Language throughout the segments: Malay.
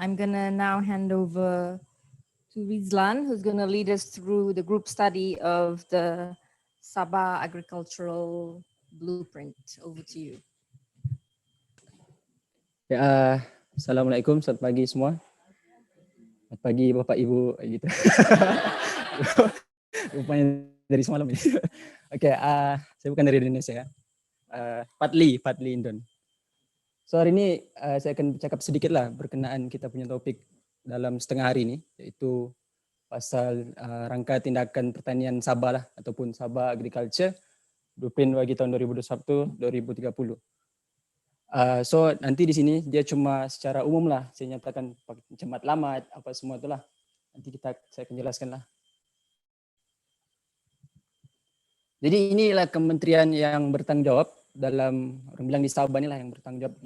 I'm gonna now hand over to Rizlan, who's gonna lead us through the group study of the Sabah Agricultural Blueprint. Over to you. Ya, Assalamualaikum, selamat pagi semua. Selamat pagi Bapak Ibu gitu. Rupanya dari semalam ini. Oke, saya bukan dari Indonesia ya. Partly Indon. So hari ini saya akan bercakap sedikit lah berkenaan kita punya topik dalam setengah hari ini, yaitu pasal rangka tindakan pertanian Sabah lah, ataupun Sabah Agriculture Blueprint bagi tahun 2021-2030. So nanti di sini dia cuma secara umum lah saya nyatakan macam matlamat apa semua itulah. Nanti saya akan jelaskan lah. Jadi inilah kementerian yang bertanggung jawab dalam, orang bilang di Sabah inilah yang bertanggung jawab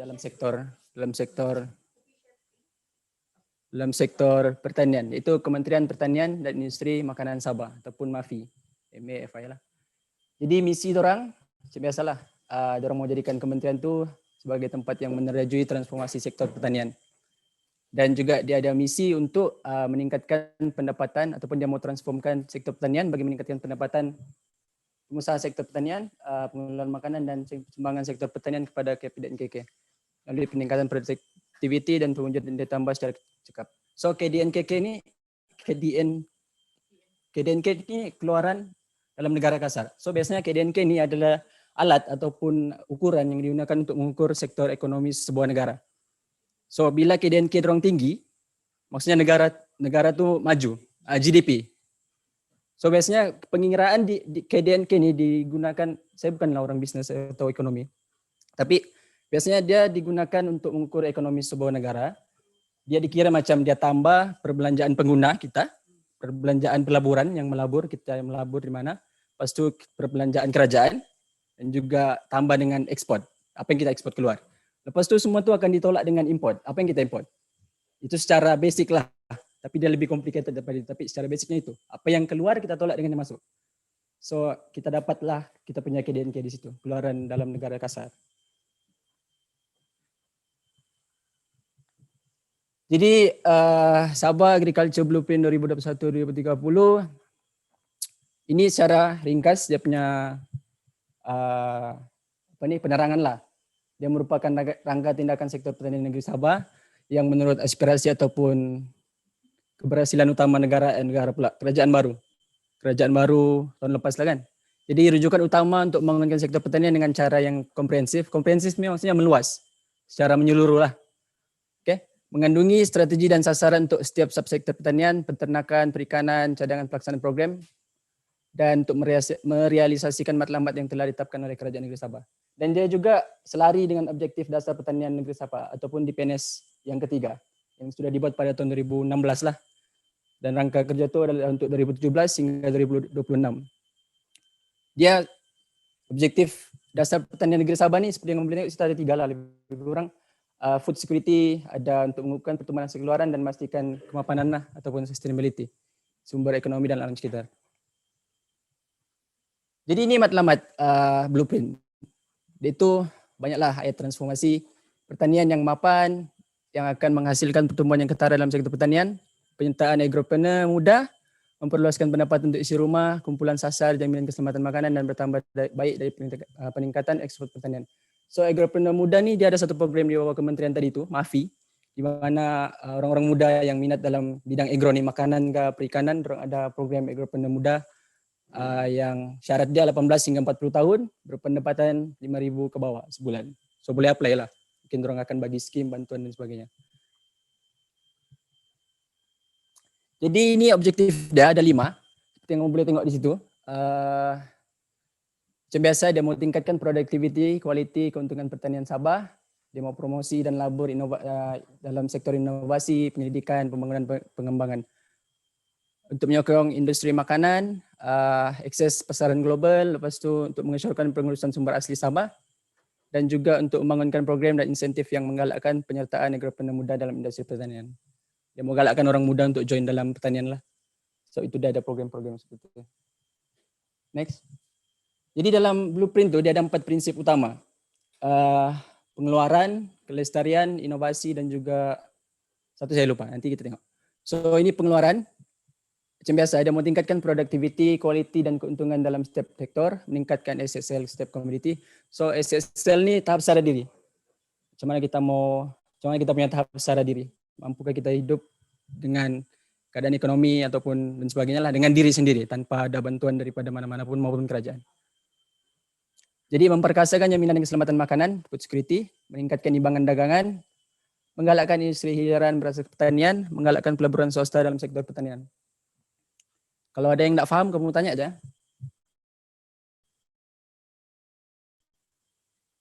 dalam sektor pertanian, yaitu Kementerian Pertanian dan Industri Makanan Sabah ataupun MAFI, MAFI lah. Jadi misi orang biasalah, orang mau jadikan kementerian tu sebagai tempat yang menerajui transformasi sektor pertanian. Dan juga dia ada misi untuk meningkatkan pendapatan ataupun dia mau transformkan sektor pertanian bagi meningkatkan pendapatan pengusaha sektor pertanian, pengelolaan makanan dan sumbangan sektor pertanian kepada KPDNKK melalui peningkatan produktiviti dan pewujudan nilai tambah secara cekap. So KDNKK ini keluaran dalam negara kasar. So biasanya KDNK ini adalah alat ataupun ukuran yang digunakan untuk mengukur sektor ekonomi sebuah negara. So bila KDNK dorong tinggi, maksudnya negara tu maju, GDP. So biasanya pengiraan di KDNK ini digunakan, saya bukanlah orang bisnis atau ekonomi, tapi biasanya dia digunakan untuk mengukur ekonomi sebuah negara. Dia dikira macam dia tambah perbelanjaan pengguna kita, perbelanjaan pelaburan yang melabur, kita yang melabur di mana, lepas itu perbelanjaan kerajaan, dan juga tambah dengan ekspor, apa yang kita ekspor keluar. Lepas itu semua itu akan ditolak dengan import, apa yang kita import. Itu secara basic lah. Tapi dia lebih complicated daripada itu. Tapi secara basicnya itu. Apa yang keluar kita tolak dengan yang masuk. So kita dapatlah kita punya KDNK di situ. Keluaran dalam negara kasar. Jadi Sabah Agriculture Blueprint 2021-2030 ini secara ringkas dia punya penerangan lah. Dia merupakan rangka tindakan sektor pertanian negeri Sabah yang menurut aspirasi ataupun keberhasilan utama negara pula kerajaan baru tahun lepas lah kan. Jadi rujukan utama untuk membangunkan sektor pertanian dengan cara yang komprehensif maksudnya meluas secara menyeluruh lah. Okay. Mengandungi strategi dan sasaran untuk setiap subsektor pertanian, peternakan, perikanan, cadangan pelaksanaan program dan untuk merealisasikan matlamat yang telah ditetapkan oleh Kerajaan Negeri Sabah. Dan dia juga selari dengan objektif dasar pertanian negeri Sabah ataupun DPNS yang ketiga yang sudah dibuat pada tahun 2016 lah. Dan rangka kerja itu adalah untuk 2017 hingga 2026. Dia objektif dasar pertanian negeri Sabah ni seperti yang boleh tengok, ada 3 lah lebih kurang. Food security, ada untuk mengukuhkan pertumbuhan hasil keluaran dan memastikan kemapanan lah, ataupun sustainability sumber ekonomi dan alam sekitar. Jadi ini matlamat blueprint. Itu banyaklah ayat transformasi pertanian yang mapan, yang akan menghasilkan pertumbuhan yang ketara dalam sektor pertanian, penyertaan agropreneur muda, memperluaskan pendapatan untuk isi rumah, kumpulan sasar, jaminan keselamatan makanan dan bertambah baik dari peningkatan ekspor pertanian. So agropreneur muda ni dia ada satu program di bawah kementerian tadi tu, MAFI, di mana orang-orang muda yang minat dalam bidang agro ni, makanan ke perikanan, ada program agropreneur muda yang syarat dia 18 hingga 40 tahun, berpendapatan 5,000 ke bawah sebulan. So boleh apply lah. Mungkin orang akan bagi skim, bantuan dan sebagainya. Jadi ini objektif dia ada 5, seperti yang boleh tengok di situ. Macam biasa dia mau tingkatkan productivity, quality, keuntungan pertanian Sabah. Dia mau promosi dan labur dalam sektor inovasi, penyelidikan, pembangunan, pengembangan. Untuk menyokong industri makanan, akses pasaran global, lepas tu untuk mengesyorkan pengurusan sumber asli Sabah dan juga untuk membangunkan program dan insentif yang menggalakkan penyertaan agropreneur muda dalam industri pertanian. Dia mau galakkan orang muda untuk join dalam pertanian lah. So itu dia ada program-program seperti itu. Next. Jadi dalam blueprint tu dia ada 4 prinsip utama. Pengeluaran, kelestarian, inovasi dan juga Satu saya lupa, nanti kita tengok. So ini pengeluaran. Macam biasa, dia mau tingkatkan productivity, quality dan keuntungan dalam setiap sektor, meningkatkan SSL setiap community. So SSL ni tahap sadar diri. Macam mana kita punya tahap sadar diri? Mampukah kita hidup dengan keadaan ekonomi ataupun dan sebagainya lah dengan diri sendiri tanpa ada bantuan daripada mana-mana pun maupun kerajaan. Jadi memperkasakan jaminan keselamatan makanan, food security, meningkatkan imbangan dagangan, menggalakkan industri hiliran berasal pertanian, menggalakkan peleburan swasta dalam sektor pertanian. Kalau ada yang tak faham, kamu tanya aja.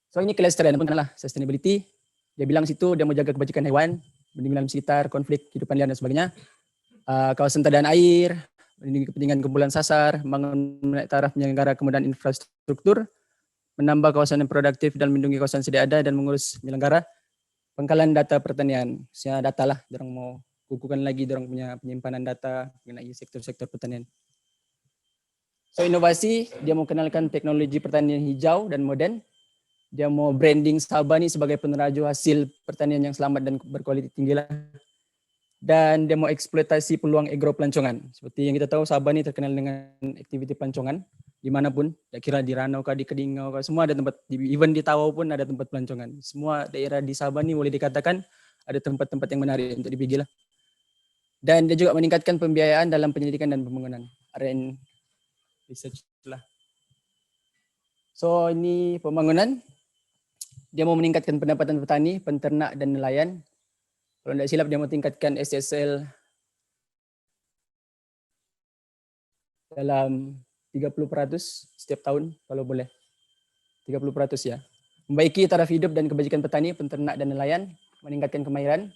So ini kelestarian, apa lah, sustainability. Dia bilang situ dia mau jaga kebajikan hewan, melindungi alam sekitar, konflik kehidupan liar dan sebagainya. Kawasan tadaan air, melindungi kepentingan kumpulan sasar, membangun menaik taraf penyelenggara kemudahan infrastruktur, menambah kawasan yang produktif dan melindungi kawasan sedia ada dan mengurus penyelenggara, pengkalan data pertanian. Maksudnya data lah, dorang mau kukuhkan lagi dorang punya penyimpanan data mengenai sektor-sektor pertanian. So inovasi, dia mau kenalkan teknologi pertanian hijau dan moden. Dia mau branding Sabah ni sebagai peneraju hasil pertanian yang selamat dan berkualiti tinggi lah. Dan dia mau eksploitasi peluang agro pelancongan. Seperti yang kita tahu Sabah ni terkenal dengan aktiviti pelancongan dimanapun. Tak kira di Ranau kah, di Kedingau kah, semua ada tempat. Even di Tawau pun ada tempat pelancongan. Semua daerah di Sabah ni boleh dikatakan ada tempat-tempat yang menarik untuk dipergi lah. Dan dia juga meningkatkan pembiayaan dalam penyelidikan dan pembangunan. R&D research lah. So ini pembangunan. Dia mau meningkatkan pendapatan petani, penternak dan nelayan. Kalau tidak silap dia mau tingkatkan SSL dalam 30% setiap tahun kalau boleh. 30% ya. Membaiki taraf hidup dan kebajikan petani, penternak dan nelayan, meningkatkan kemahiran,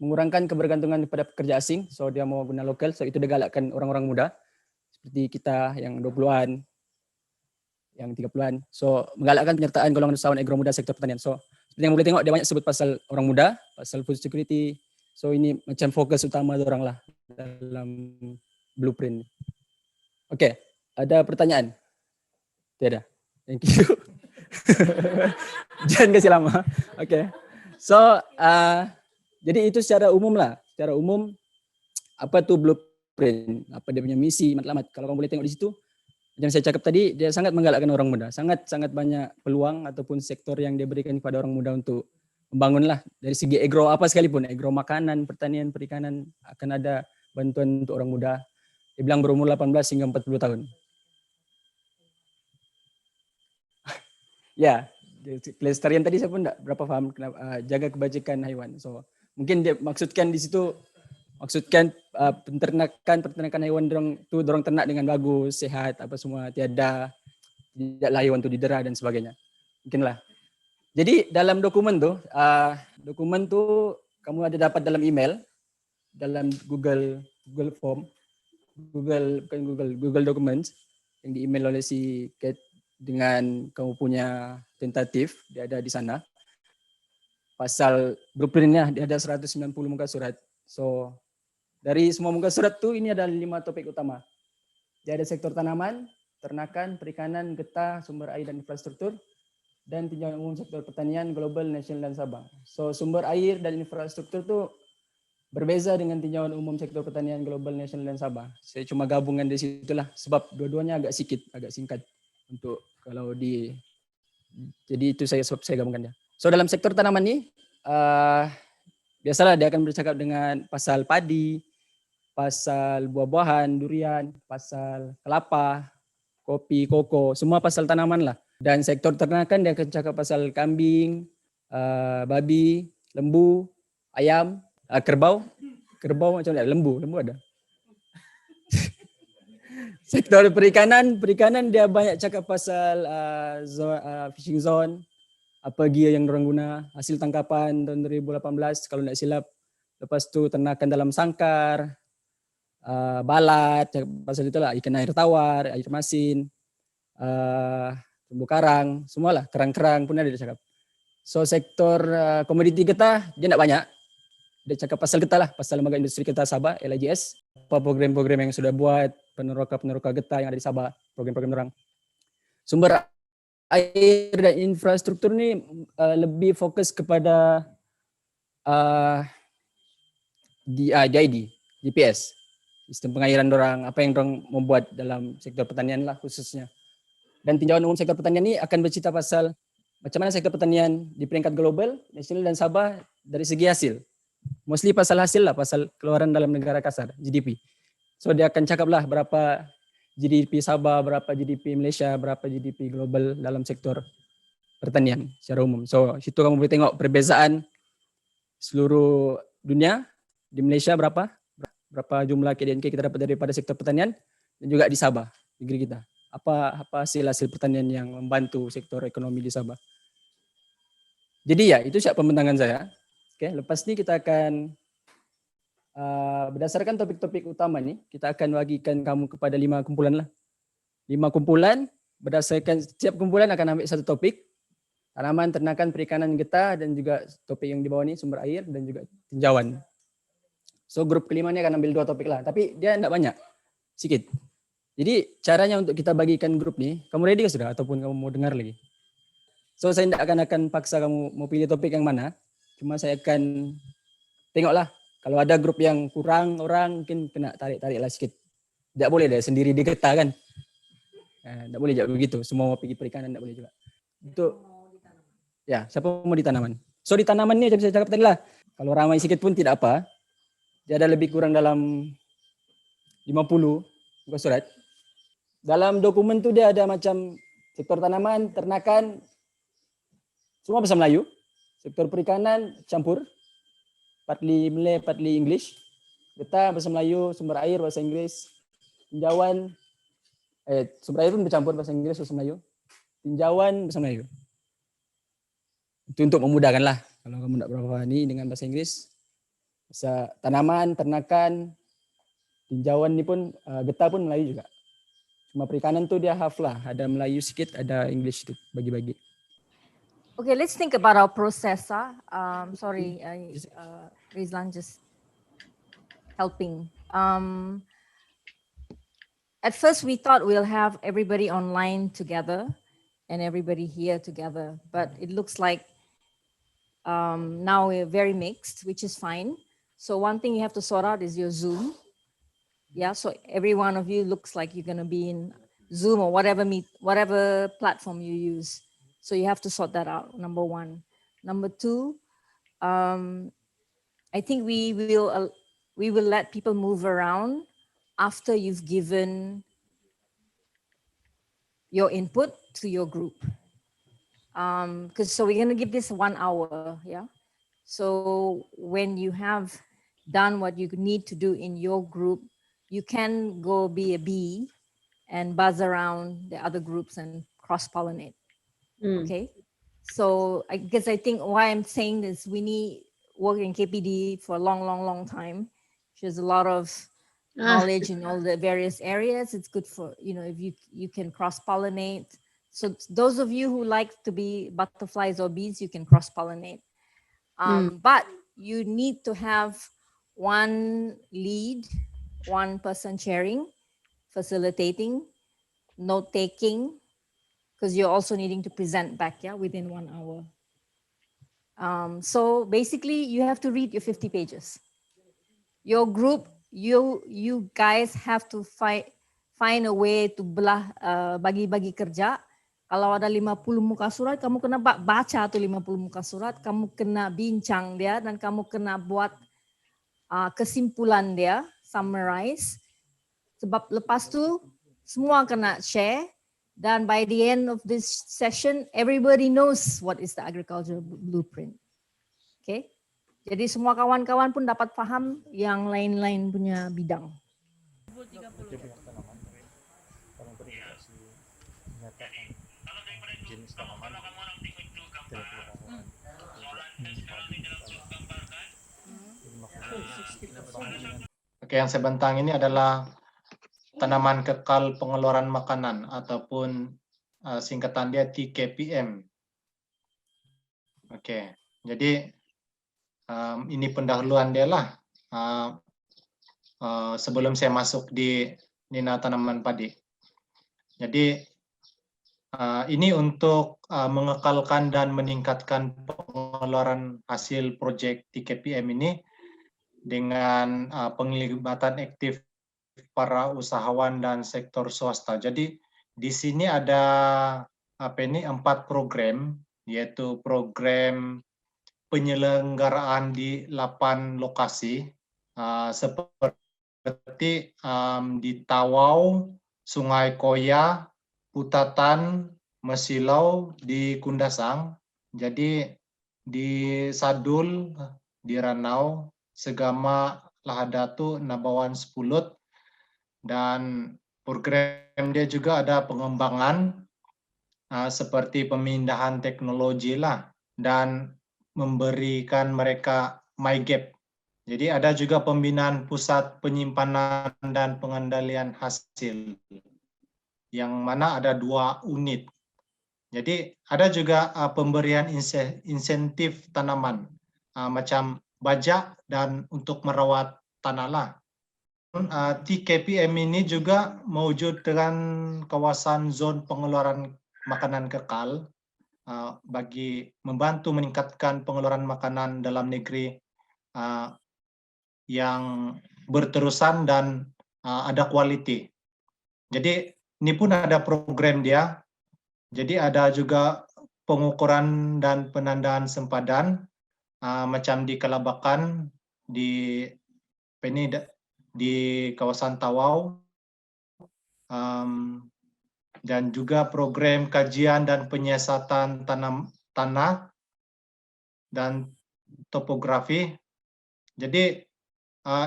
mengurangkan kebergantungan kepada pekerja asing. So dia mau guna lokal, so itu dia galakkan orang-orang muda seperti kita yang 20-an, yang 30-an. So menggalakkan penyertaan golongan usahawan agro muda sektor pertanian. So seperti yang boleh tengok dia banyak sebut pasal orang muda, pasal food security. So ini macam fokus utama orang lah dalam blueprint. Okay, ada pertanyaan? Tiada. Thank you. Jangan kasih lama. Okay. So jadi itu secara umum lah. Secara umum apa tu blueprint? Apa dia punya misi, matlamat? Kalau kamu boleh tengok di situ. Yang saya cakap tadi, dia sangat menggalakkan orang muda. Sangat banyak peluang ataupun sektor yang dia berikan kepada orang muda untuk membangunlah. Dari segi agro apa sekalipun, agro makanan, pertanian, perikanan, akan ada bantuan untuk orang muda. Dia bilang berumur 18 hingga 40 tahun. Ya, kelestarian tadi saya pun tak berapa faham kenapa, jaga kebajikan haiwan. So mungkin dia maksudkan di situ, peternakan haiwan dorang ternak dengan bagus, sehat, apa semua, tidaklah haiwan tu didera dan sebagainya. Mungkinlah. Jadi dalam dokumen tu kamu ada dapat dalam email, dalam Google Form, Google Documents yang di-email oleh si Kate dengan kamu punya tentatif, dia ada di sana. Pasal blueprintnya dia ada 190 muka surat. So dari semua muka surat tu ini ada 5 topik utama. Dia ada sektor tanaman, ternakan, perikanan, getah, sumber air dan infrastruktur, dan tinjauan umum sektor pertanian global, nasional dan Sabah. So sumber air dan infrastruktur tu berbeza dengan tinjauan umum sektor pertanian global, nasional dan Sabah. Saya cuma gabungan di situlah sebab dua-duanya agak singkat untuk kalau di, jadi itu sebab saya gabungkan dia. So dalam sektor tanaman ni biasalah dia akan bercakap dengan pasal padi, pasal buah-buahan, durian, pasal kelapa, kopi, koko, semua pasal tanaman lah. Dan sektor ternakan dia akan cakap pasal kambing, babi, lembu, ayam, kerbau macam mana? Lembu ada. Sektor perikanan dia banyak cakap pasal fishing zone, apa gear yang dorang guna, hasil tangkapan tahun 2018 kalau tak silap. Lepas tu ternakan dalam sangkar, balat, pasal itulah ikan air tawar, air masin, terumbu karang, semualah, kerang-kerang pun ada dia cakap. So sektor komoditi getah dia tak banyak. Dia cakap pasal getah lah, pasal lembaga industri getah Sabah, LIGS, apa program-program yang sudah buat, peneroka getah yang ada di Sabah, program-program orang. Sumber air dan infrastruktur ni lebih fokus kepada DID, GPS. Sistem pengairan dorang, apa yang dorang membuat dalam sektor pertanian lah khususnya. Dan tinjauan umum sektor pertanian ini akan bercerita pasal macam mana sektor pertanian di peringkat global, nasional dan Sabah dari segi hasil. Mostly pasal hasil lah, pasal keluaran dalam negara kasar, GDP. So dia akan cakap lah berapa GDP Sabah, berapa GDP Malaysia, berapa GDP global dalam sektor pertanian secara umum. So situ kamu boleh tengok perbezaan seluruh dunia, di Malaysia berapa jumlah KDNK kita dapat daripada sektor pertanian, dan juga di Sabah, negeri kita. Apa hasil pertanian yang membantu sektor ekonomi di Sabah. Jadi ya, itu siap pembentangan saya. Oke, lepas ini kita akan berdasarkan topik-topik utama nih, kita akan bagikan kamu kepada 5 kumpulan lah. 5 kumpulan, berdasarkan setiap kumpulan akan ambil satu topik. Tanaman, ternakan, perikanan, getah, dan juga topik yang di bawah ini sumber air dan juga tinjauan. So grup kelima ini akan ambil 2 topik lah, tapi dia tidak banyak, sedikit. Jadi caranya untuk kita bagikan grup nih, kamu ready sudah ataupun kamu mau dengar lagi? So saya tidak akan paksa kamu mau pilih topik yang mana, cuma saya akan tengoklah. Kalau ada grup yang kurang orang, mungkin kena tarik-tarik lah sedikit. Tidak boleh deh sendiri di getah kan. Tidak boleh juga begitu, semua mau pergi perikanan tidak boleh juga. Itu ya, siapa mau di tanaman? So di tanaman ni macam saya cakap tadi lah, kalau ramai sikit pun tidak apa. Dia ada lebih kurang dalam 50 muka surat. Dalam dokumen tu dia ada macam sektor tanaman, ternakan, semua bahasa Melayu. Sektor perikanan campur, partly Malay, partly English. Getah bahasa Melayu, sumber air bahasa Inggris, tinjauan, sumber air pun bercampur bahasa Inggris, bahasa Melayu. Tinjauan bahasa Melayu. Itu untuk memudahkan lah. Kalau kamu tidak berapa ini dengan bahasa Inggris, bahasa tanaman, ternakan, tinjauan ni pun, getah pun Melayu juga. Cuma perikanan tu dia half lah. Ada Melayu sikit, ada English tu bagi-bagi. Okay, let's think about our process. Sorry, Rizlan just helping. At first we thought we'll have everybody online together and everybody here together, but it looks like now we're very mixed, which is fine. So one thing you have to sort out is your Zoom. Yeah, so every one of you looks like you're gonna be in Zoom or whatever platform you use. So you have to sort that out, number one. Number two, I think we will let people move around after you've given your input to your group. So we're gonna give this 1 hour, yeah? So when you have done what you need to do in your group, you can go be a bee and buzz around the other groups and cross-pollinate. Okay, so I guess I think why I'm saying this, we need work in KPD for a long time. There's a lot of knowledge in all the various areas. It's good for, if you can cross-pollinate. So those of you who like to be butterflies or bees, you can cross-pollinate. But you need to have one lead, one person sharing, facilitating, note-taking, because you're also needing to present back, within 1 hour. So basically, you have to read your 50 pages. Your group, you guys have to find a way to bagi-bagi kerja. Kalau ada 50 muka surat, kamu kena baca tuh 50 muka surat, kamu kena bincang dia, dan kamu kena buat kesimpulan dia, summarize. Sebab lepas tu, semua kena share. Dan by the end of this session, everybody knows what is the agricultural blueprint. Okay? Jadi semua kawan-kawan pun dapat paham yang lain-lain punya bidang. Oke, yang saya bentang ini adalah tanaman kekal pengeluaran makanan ataupun singkatan dia TKPM. Oke, jadi ini pendahuluan dia lah sebelum saya masuk di Nina Tanaman Padi. Jadi ini untuk mengekalkan dan meningkatkan pengeluaran hasil proyek TKPM ini dengan penglibatan aktif para usahawan dan sektor swasta. Jadi di sini ada 4 program, yaitu program penyelenggaraan di 8 lokasi seperti di Tawau, Sungai Koya, Putatan, Mesilau, di Kundasang. Jadi di Sadul, di Ranau, Segama, Lahadatu, Nabawan, Sepulut, dan program dia juga ada pengembangan seperti pemindahan teknologi lah dan memberikan mereka MyGap. Jadi ada juga pembinaan pusat penyimpanan dan pengendalian hasil yang mana ada 2 unit. Jadi ada juga pemberian insentif tanaman macam bajak dan untuk merawat tanah lah. TKPM ini juga mewujud dengan kawasan zon pengeluaran makanan kekal bagi membantu meningkatkan pengeluaran makanan dalam negeri yang berterusan dan ada quality. Jadi ini pun ada program dia. Jadi ada juga pengukuran dan penandaan sempadan macam di Kalabakan, di kawasan Tawau, dan juga program kajian dan penyiasatan tanah dan topografi. Jadi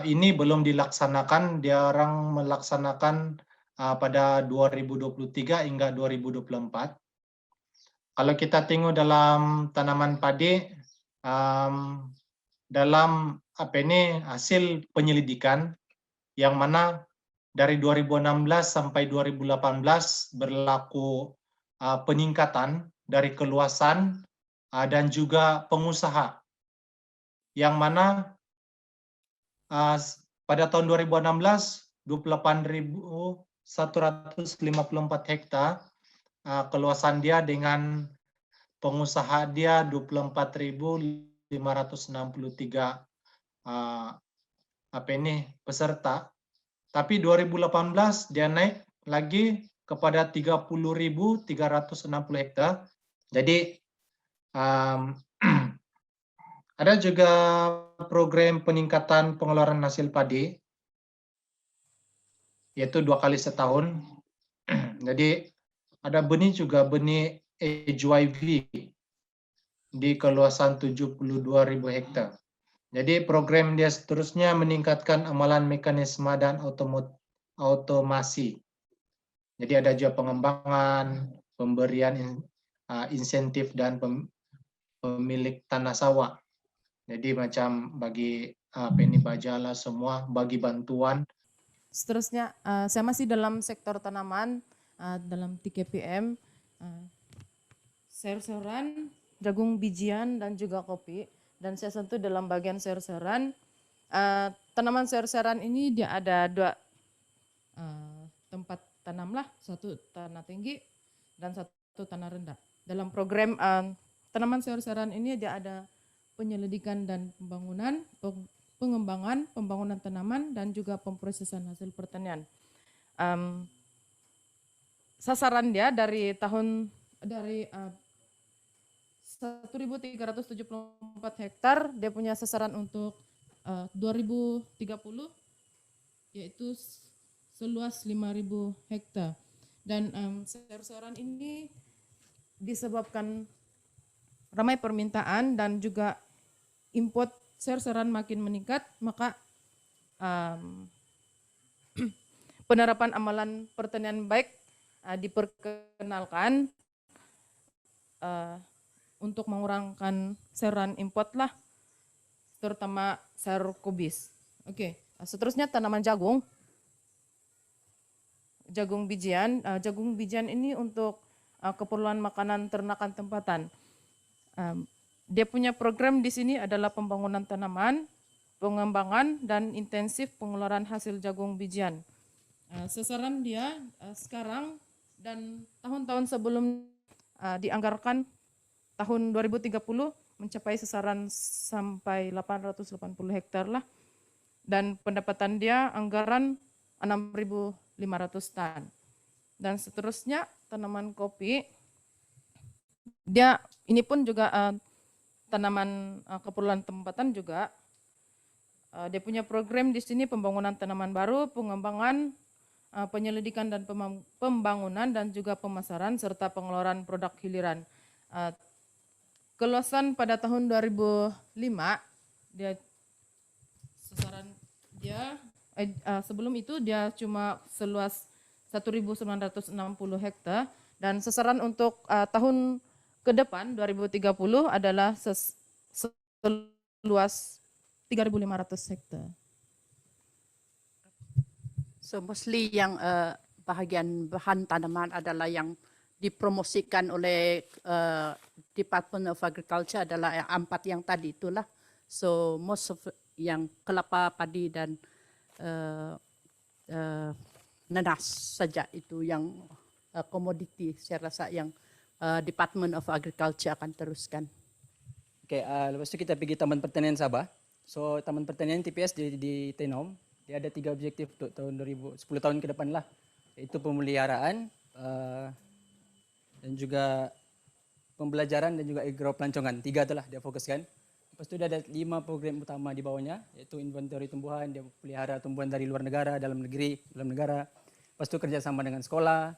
ini belum dilaksanakan, dia orang melaksanakan pada 2023 hingga 2024. Kalau kita tengok dalam tanaman padi, dalam hasil penyelidikan yang mana dari 2016 sampai 2018 berlaku peningkatan dari keluasan dan juga pengusaha, yang mana pada tahun 2016 28.154 hektar keluasan dia, dengan pengusaha dia 24.563 peserta. Tapi 2018 dia naik lagi kepada 30.360 hektar. Jadi ada juga program peningkatan pengeluaran hasil padi, yaitu 2 kali setahun. Jadi ada benih juga, benih HYV di keluasan 72.000 hektar. Jadi program dia seterusnya meningkatkan amalan mekanisme dan otomasi. Jadi ada juga pengembangan, pemberian insentif dan pemilik tanah sawah. Jadi macam bagi bajala semua, bagi bantuan. Seterusnya, saya masih dalam sektor tanaman, dalam TKPM, sayur-sayuran, jagung bijian, dan juga kopi. Dan saya sentuh dalam bagian sayur-sayuran. Tanaman sayur-sayuran ini dia ada 2 tempat tanam lah, 1 tanah tinggi dan 1 tanah rendah. Dalam program tanaman sayur-sayuran ini dia ada penyelidikan dan pembangunan, pengembangan, pembangunan tanaman, dan juga pemprosesan hasil pertanian. Sasaran dia dari 1.374 hektar, dia punya sasaran untuk 2030, yaitu seluas 5.000 hektar. Dan sayur-sayuran ini disebabkan ramai permintaan dan juga import sayur-sayuran makin meningkat, maka penerapan amalan pertanian baik diperkenalkan untuk mengurangkan sayuran import lah, terutama sayur kubis. Oke, seterusnya tanaman jagung. Jagung bijian. Jagung bijian ini untuk keperluan makanan ternakan tempatan. Dia punya program di sini adalah pembangunan tanaman, pengembangan, dan intensif pengeluaran hasil jagung bijian. Sasaran dia sekarang dan tahun-tahun sebelum dianggarkan tahun 2030 mencapai sasaran sampai 880 hektar lah. dan pendapatan dia anggaran 6.500 tan. Dan seterusnya tanaman kopi, dia ini pun juga tanaman keperluan tempatan juga. Dia punya program di sini pembangunan tanaman baru, pengembangan, penyelidikan dan pembangunan dan juga pemasaran serta pengeluaran produk hiliran. Keluasan pada tahun 2005 dia sasaran dia sebelum itu dia cuma seluas 1.960 hektar dan sasaran untuk tahun ke depan 2030 adalah seluas 3.500 hektar. So mostly yang bahagian bahan tanaman adalah yang dipromosikan oleh Department of Agriculture adalah yang 4 yang tadi itulah. So most of yang kelapa, padi dan nanas saja itu yang komoditi saya rasa yang Department of Agriculture akan teruskan. Oke, lepas itu kita pergi Taman Pertanian Sabah. So Taman Pertanian TPS di Tenom, dia ada 3 objektif untuk tahun 10 tahun ke depan lah. Iaitu pemeliharaan dan juga pembelajaran dan juga agropelancongan. 3 itulah dia fokuskan. Lepas itu dia ada 5 program utama di bawahnya, iaitu inventory tumbuhan, dia pelihara tumbuhan dari luar negara, dalam negara. Lepas itu kerjasama dengan sekolah,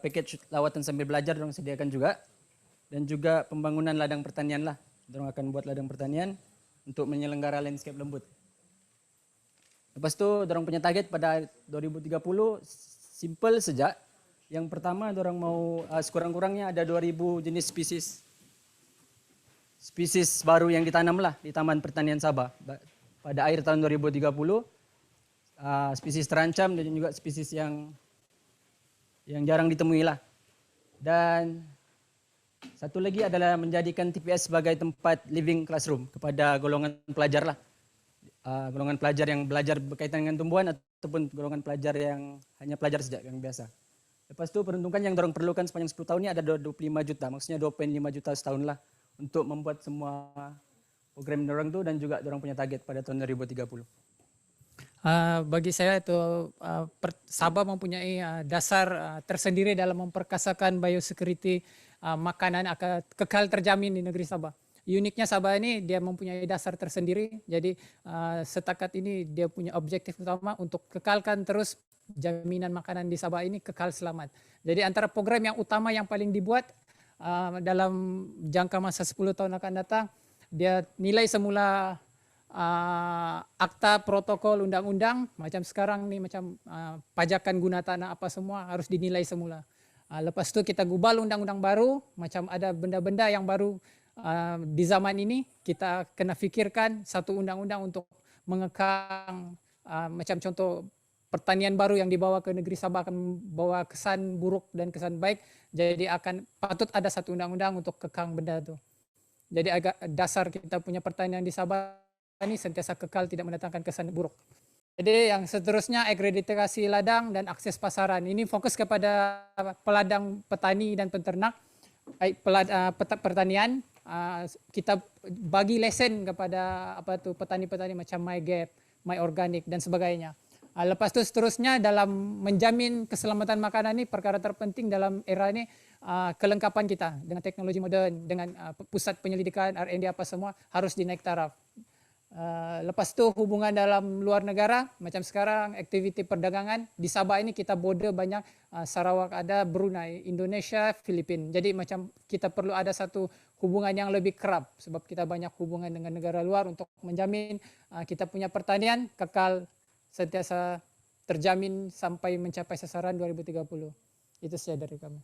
package lawatan sambil belajar dorang sediakan juga. Dan juga pembangunan ladang pertanian lah. Dorang akan buat ladang pertanian untuk menyelenggara landscape lembut. Lepas itu dorang punya target pada 2030 simple saja. Yang pertama dorang mau sekurang-kurangnya ada 2.000 jenis spesies baru yang ditanam lah di Taman Pertanian Sabah. Pada akhir tahun 2030 spesies terancam dan juga spesies yang jarang ditemui lah. Dan satu lagi adalah menjadikan TPS sebagai tempat living classroom kepada golongan pelajar lah. Golongan pelajar yang belajar berkaitan dengan tumbuhan ataupun golongan pelajar yang hanya pelajar saja yang biasa. Lepas itu peruntukan yang dorang perlukan sepanjang 10 tahun ini ada 25 juta, maksudnya 2,5 juta setahun lah untuk membuat semua program dorang tu dan juga dorang punya target pada tahun 2030. Bagi saya itu Sabah mempunyai dasar tersendiri dalam memperkasakan biosecurity makanan akan kekal terjamin di negeri Sabah. Uniknya Sabah ini dia mempunyai dasar tersendiri, jadi setakat ini dia punya objektif utama untuk kekalkan terus jaminan makanan di Sabah ini kekal selamat. Jadi antara program yang utama yang paling dibuat dalam jangka masa 10 tahun akan datang, dia nilai semula akta protokol undang-undang macam sekarang nih macam pajakan guna tanah apa semua harus dinilai semula. Lepas itu kita gubal undang-undang baru, macam ada benda-benda yang baru di zaman ini kita kena fikirkan satu undang-undang untuk mengekang macam contoh pertanian baru yang dibawa ke negeri Sabah akan membawa kesan buruk dan kesan baik, jadi akan patut ada satu undang-undang untuk kekang benda itu. Jadi agak dasar kita punya pertanian di Sabah ini sentiasa kekal tidak mendatangkan kesan buruk. Jadi yang seterusnya akreditasi ladang dan akses pasaran. Ini fokus kepada peladang petani dan peternak, pertanian. Kita bagi lesen kepada petani-petani macam MyGap, MyOrganic dan sebagainya. Lepas itu seterusnya dalam menjamin keselamatan makanan ini perkara terpenting dalam era ini kelengkapan kita dengan teknologi modern, dengan pusat penyelidikan, R&D apa semua harus dinaik taraf. Lepas itu hubungan dalam luar negara, macam sekarang aktiviti perdagangan di Sabah ini kita border banyak, Sarawak ada, Brunei, Indonesia, Filipina. Jadi macam kita perlu ada satu hubungan yang lebih kerap sebab kita banyak hubungan dengan negara luar untuk menjamin kita punya pertanian kekal sentiasa terjamin sampai mencapai sasaran 2030. Itu saja dari kami.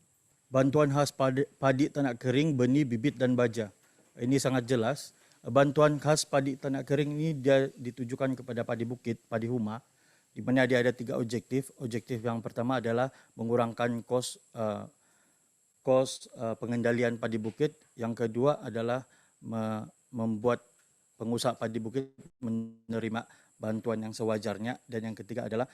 Bantuan khas padi tanak kering, benih, bibit dan baja. Ini sangat jelas. Bantuan khas padi tanak kering ini dia ditujukan kepada padi bukit, padi huma, di mana dia ada 3 objektif. Objektif yang pertama adalah mengurangkan kos pengendalian padi bukit. Yang kedua adalah membuat pengusaha padi bukit menerima bantuan yang sewajarnya, dan yang ketiga adalah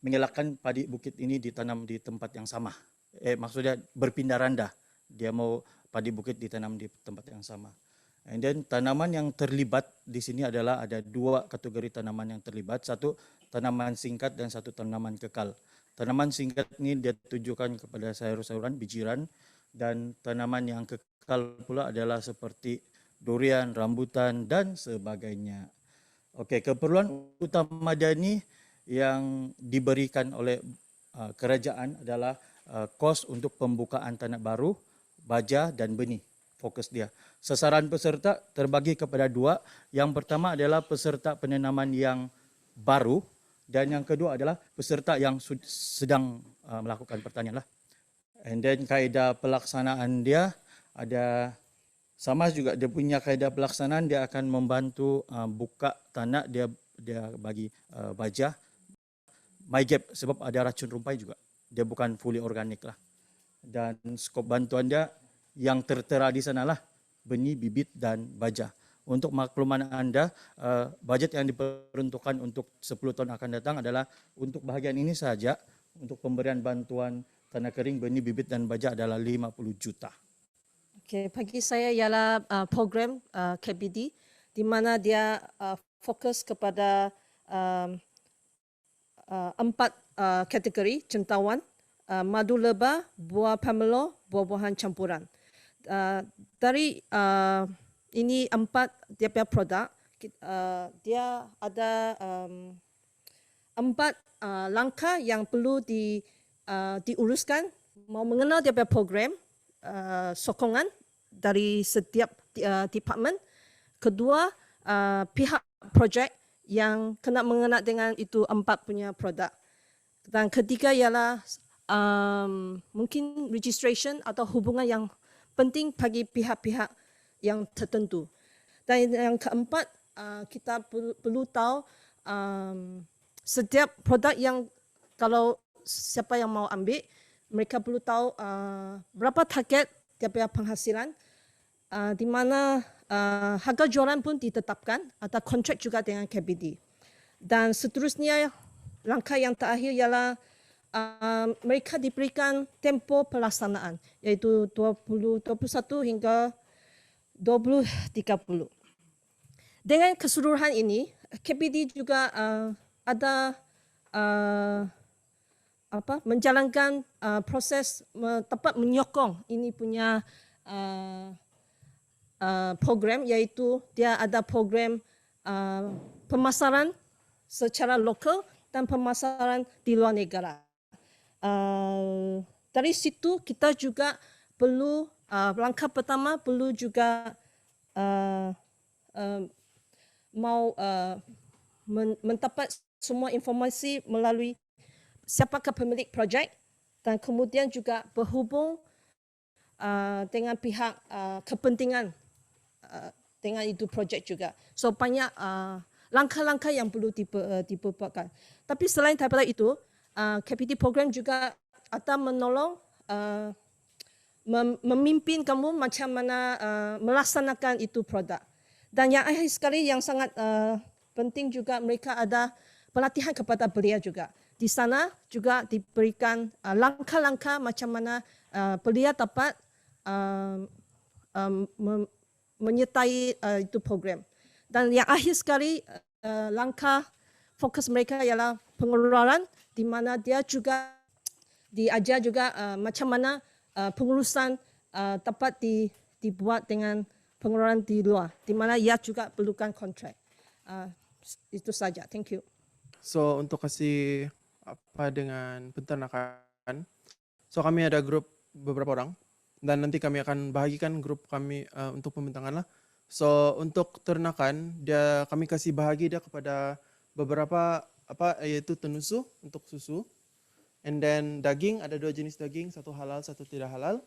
mengelakkan padi bukit ini ditanam di tempat yang sama. Maksudnya berpindah randah. Dia mau padi bukit ditanam di tempat yang sama. And then tanaman yang terlibat di sini adalah ada 2 kategori tanaman yang terlibat, satu tanaman singkat dan satu tanaman kekal. Tanaman singkat ini dia tujukan kepada sayur-sayuran, bijiran, dan tanaman yang kekal pula adalah seperti durian, rambutan dan sebagainya. Okey, keperluan utama dia ni yang diberikan oleh kerajaan adalah kos untuk pembukaan tanah baru, baja dan benih. Fokus dia. Sasaran peserta terbagi kepada 2. Yang pertama adalah peserta penanaman yang baru dan yang kedua adalah peserta yang sedang melakukan pertanian lah. And then kaedah pelaksanaan dia ada sama juga, dia punya kaedah pelaksanaan, dia akan membantu buka tanah, dia bagi baja MyGap sebab ada racun rumpai juga. Dia bukan fully organik lah. Dan skop bantuan dia yang tertera di sana lah, benih, bibit dan baja. Untuk makluman anda, bajet yang diperuntukkan untuk 10 tahun akan datang adalah untuk bahagian ini saja, untuk pemberian bantuan tanah kering, benih, bibit dan baja adalah 50 juta. Okay, bagi saya ialah program KBD di mana dia fokus kepada 4 kategori centawan, madu lebah, buah pomelo, buah-buahan campuran. Dari ini 4 dia punya produk, dia ada 4 langkah yang perlu diuruskan, mau mengenal dia punya program, sokongan dari setiap department. Kedua, pihak projek yang kena mengenal dengan itu 4 punya produk. Dan ketiga ialah mungkin registration atau hubungan yang penting bagi pihak-pihak yang tertentu. Dan yang keempat, kita perlu tahu setiap produk yang kalau siapa yang mau ambil, mereka perlu tahu berapa target dia punya penghasilan, di mana harga jualan pun ditetapkan, atau kontrak juga dengan KBD. Dan seterusnya, langkah yang terakhir ialah mereka diberikan tempo pelaksanaan, iaitu 2021 hingga 2030. Dengan keseluruhan ini, KBD juga ada menjalankan proses tepat menyokong ini punya program, iaitu dia ada program pemasaran secara lokal dan pemasaran di luar negara. Dari situ kita juga perlu langkah pertama perlu juga mau mendapat semua informasi melalui siapakah pemilik projek, dan kemudian juga berhubung dengan pihak kepentingan dengan itu projek juga. So banyak langkah-langkah yang perlu dibuatkan. Tapi selain daripada itu, KBD program juga akan menolong memimpin kamu macam mana melaksanakan itu produk. Dan yang akhir sekali yang sangat penting juga, mereka ada pelatihan kepada belia juga. Di sana juga diberikan langkah-langkah macam mana belia dapat menyertai itu program. Dan yang akhir sekali, langkah fokus mereka ialah pengeluaran, di mana dia juga diajar juga macam mana pengurusan dapat dibuat dengan pengeluaran di luar, di mana ia juga perlukan kontrak. Itu saja. Thank you. So untuk kasih apa dengan peternakan, so kami ada grup beberapa orang dan nanti kami akan bahagikan grup kami untuk pembintangan lah. So untuk ternakan kami kasih bahagi dia kepada beberapa yaitu tenusu untuk susu, and then daging ada 2 jenis daging, satu halal satu tidak halal,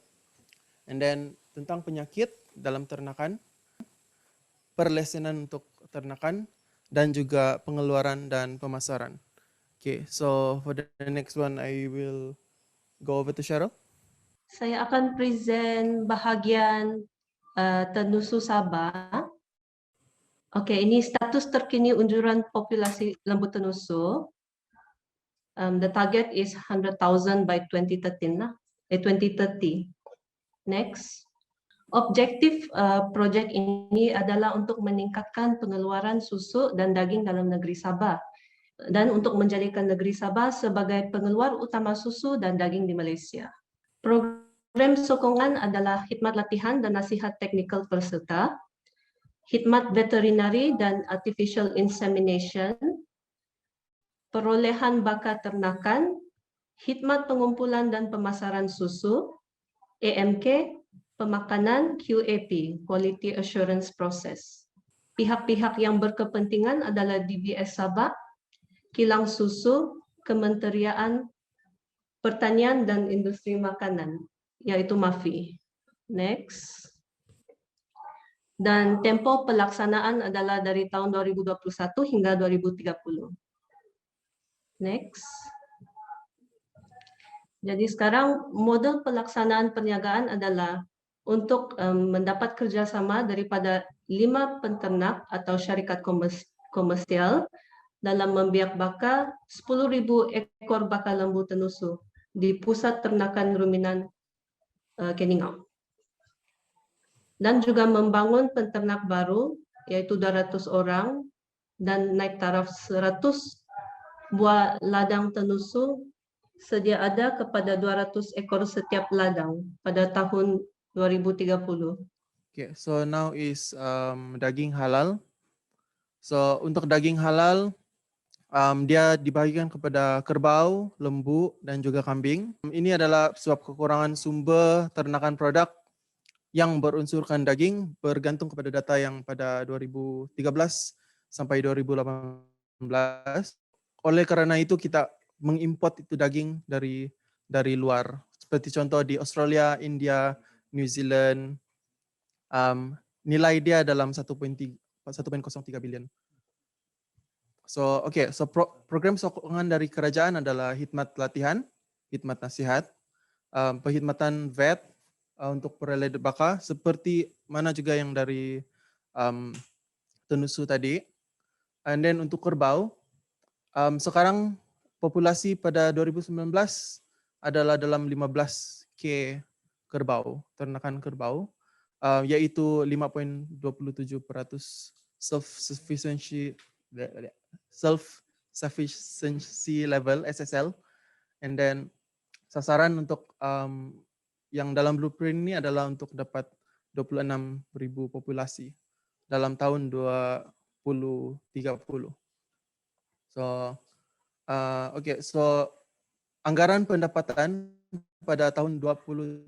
and then tentang penyakit dalam ternakan, perlesenan untuk ternakan, dan juga pengeluaran dan pemasaran. Okay, so for the next one I will go over to Cheryl. Saya akan present bahagian tenusu Sabah. Okey, ini status terkini unjuran populasi lembu tenusu. The target is 100,000 by 2030 lah. 2030. Next. Objektif proyek ini adalah untuk meningkatkan pengeluaran susu dan daging dalam negeri Sabah dan untuk menjadikan negeri Sabah sebagai pengeluar utama susu dan daging di Malaysia. Program sokongan adalah khidmat latihan dan nasihat teknikal peserta, khidmat veterinary dan artificial insemination, perolehan bakat ternakan, khidmat pengumpulan dan pemasaran susu, AMK, pemakanan, QAP, Quality Assurance Process. Pihak-pihak yang berkepentingan adalah DBS Sabah, Kilang Susu, Kementerian Pertanian dan Industri Makanan, yaitu MAFI. Next. Dan tempo pelaksanaan adalah dari tahun 2021 hingga 2030. Next. Jadi sekarang model pelaksanaan perniagaan adalah untuk mendapat kerjasama daripada 5 peternak atau syarikat komersial dalam membiak baka 10,000 ekor baka lembu tenusu di pusat ternakan ruminan Keningau. Dan juga membangun peternak baru yaitu 200 orang dan naik taraf 100 buah ladang tenusu sedia ada kepada 200 ekor setiap ladang pada tahun 2030. Okay, so now is daging halal. So untuk daging halal, dia dibagikan kepada kerbau, lembu, dan juga kambing. Ini adalah sebab kekurangan sumber ternakan produk yang berunsurkan daging bergantung kepada data yang pada 2013 sampai 2018. Oleh karena itu kita mengimport itu daging dari luar. Seperti contoh di Australia, India, New Zealand, nilai dia dalam 1,03 billion. So, so program sokongan dari kerajaan adalah khidmat latihan, khidmat nasihat, perkhidmatan vet untuk perelai baka, seperti mana juga yang dari tenusu tadi. And then untuk kerbau, sekarang populasi pada 2019 adalah dalam 15K kerbau, ternakan kerbau, yaitu 5,27% self-sufficiency level SSL. And then sasaran untuk yang dalam blueprint ini adalah untuk dapat 26,000 populasi dalam tahun 2030. So, so anggaran pendapatan pada tahun 2030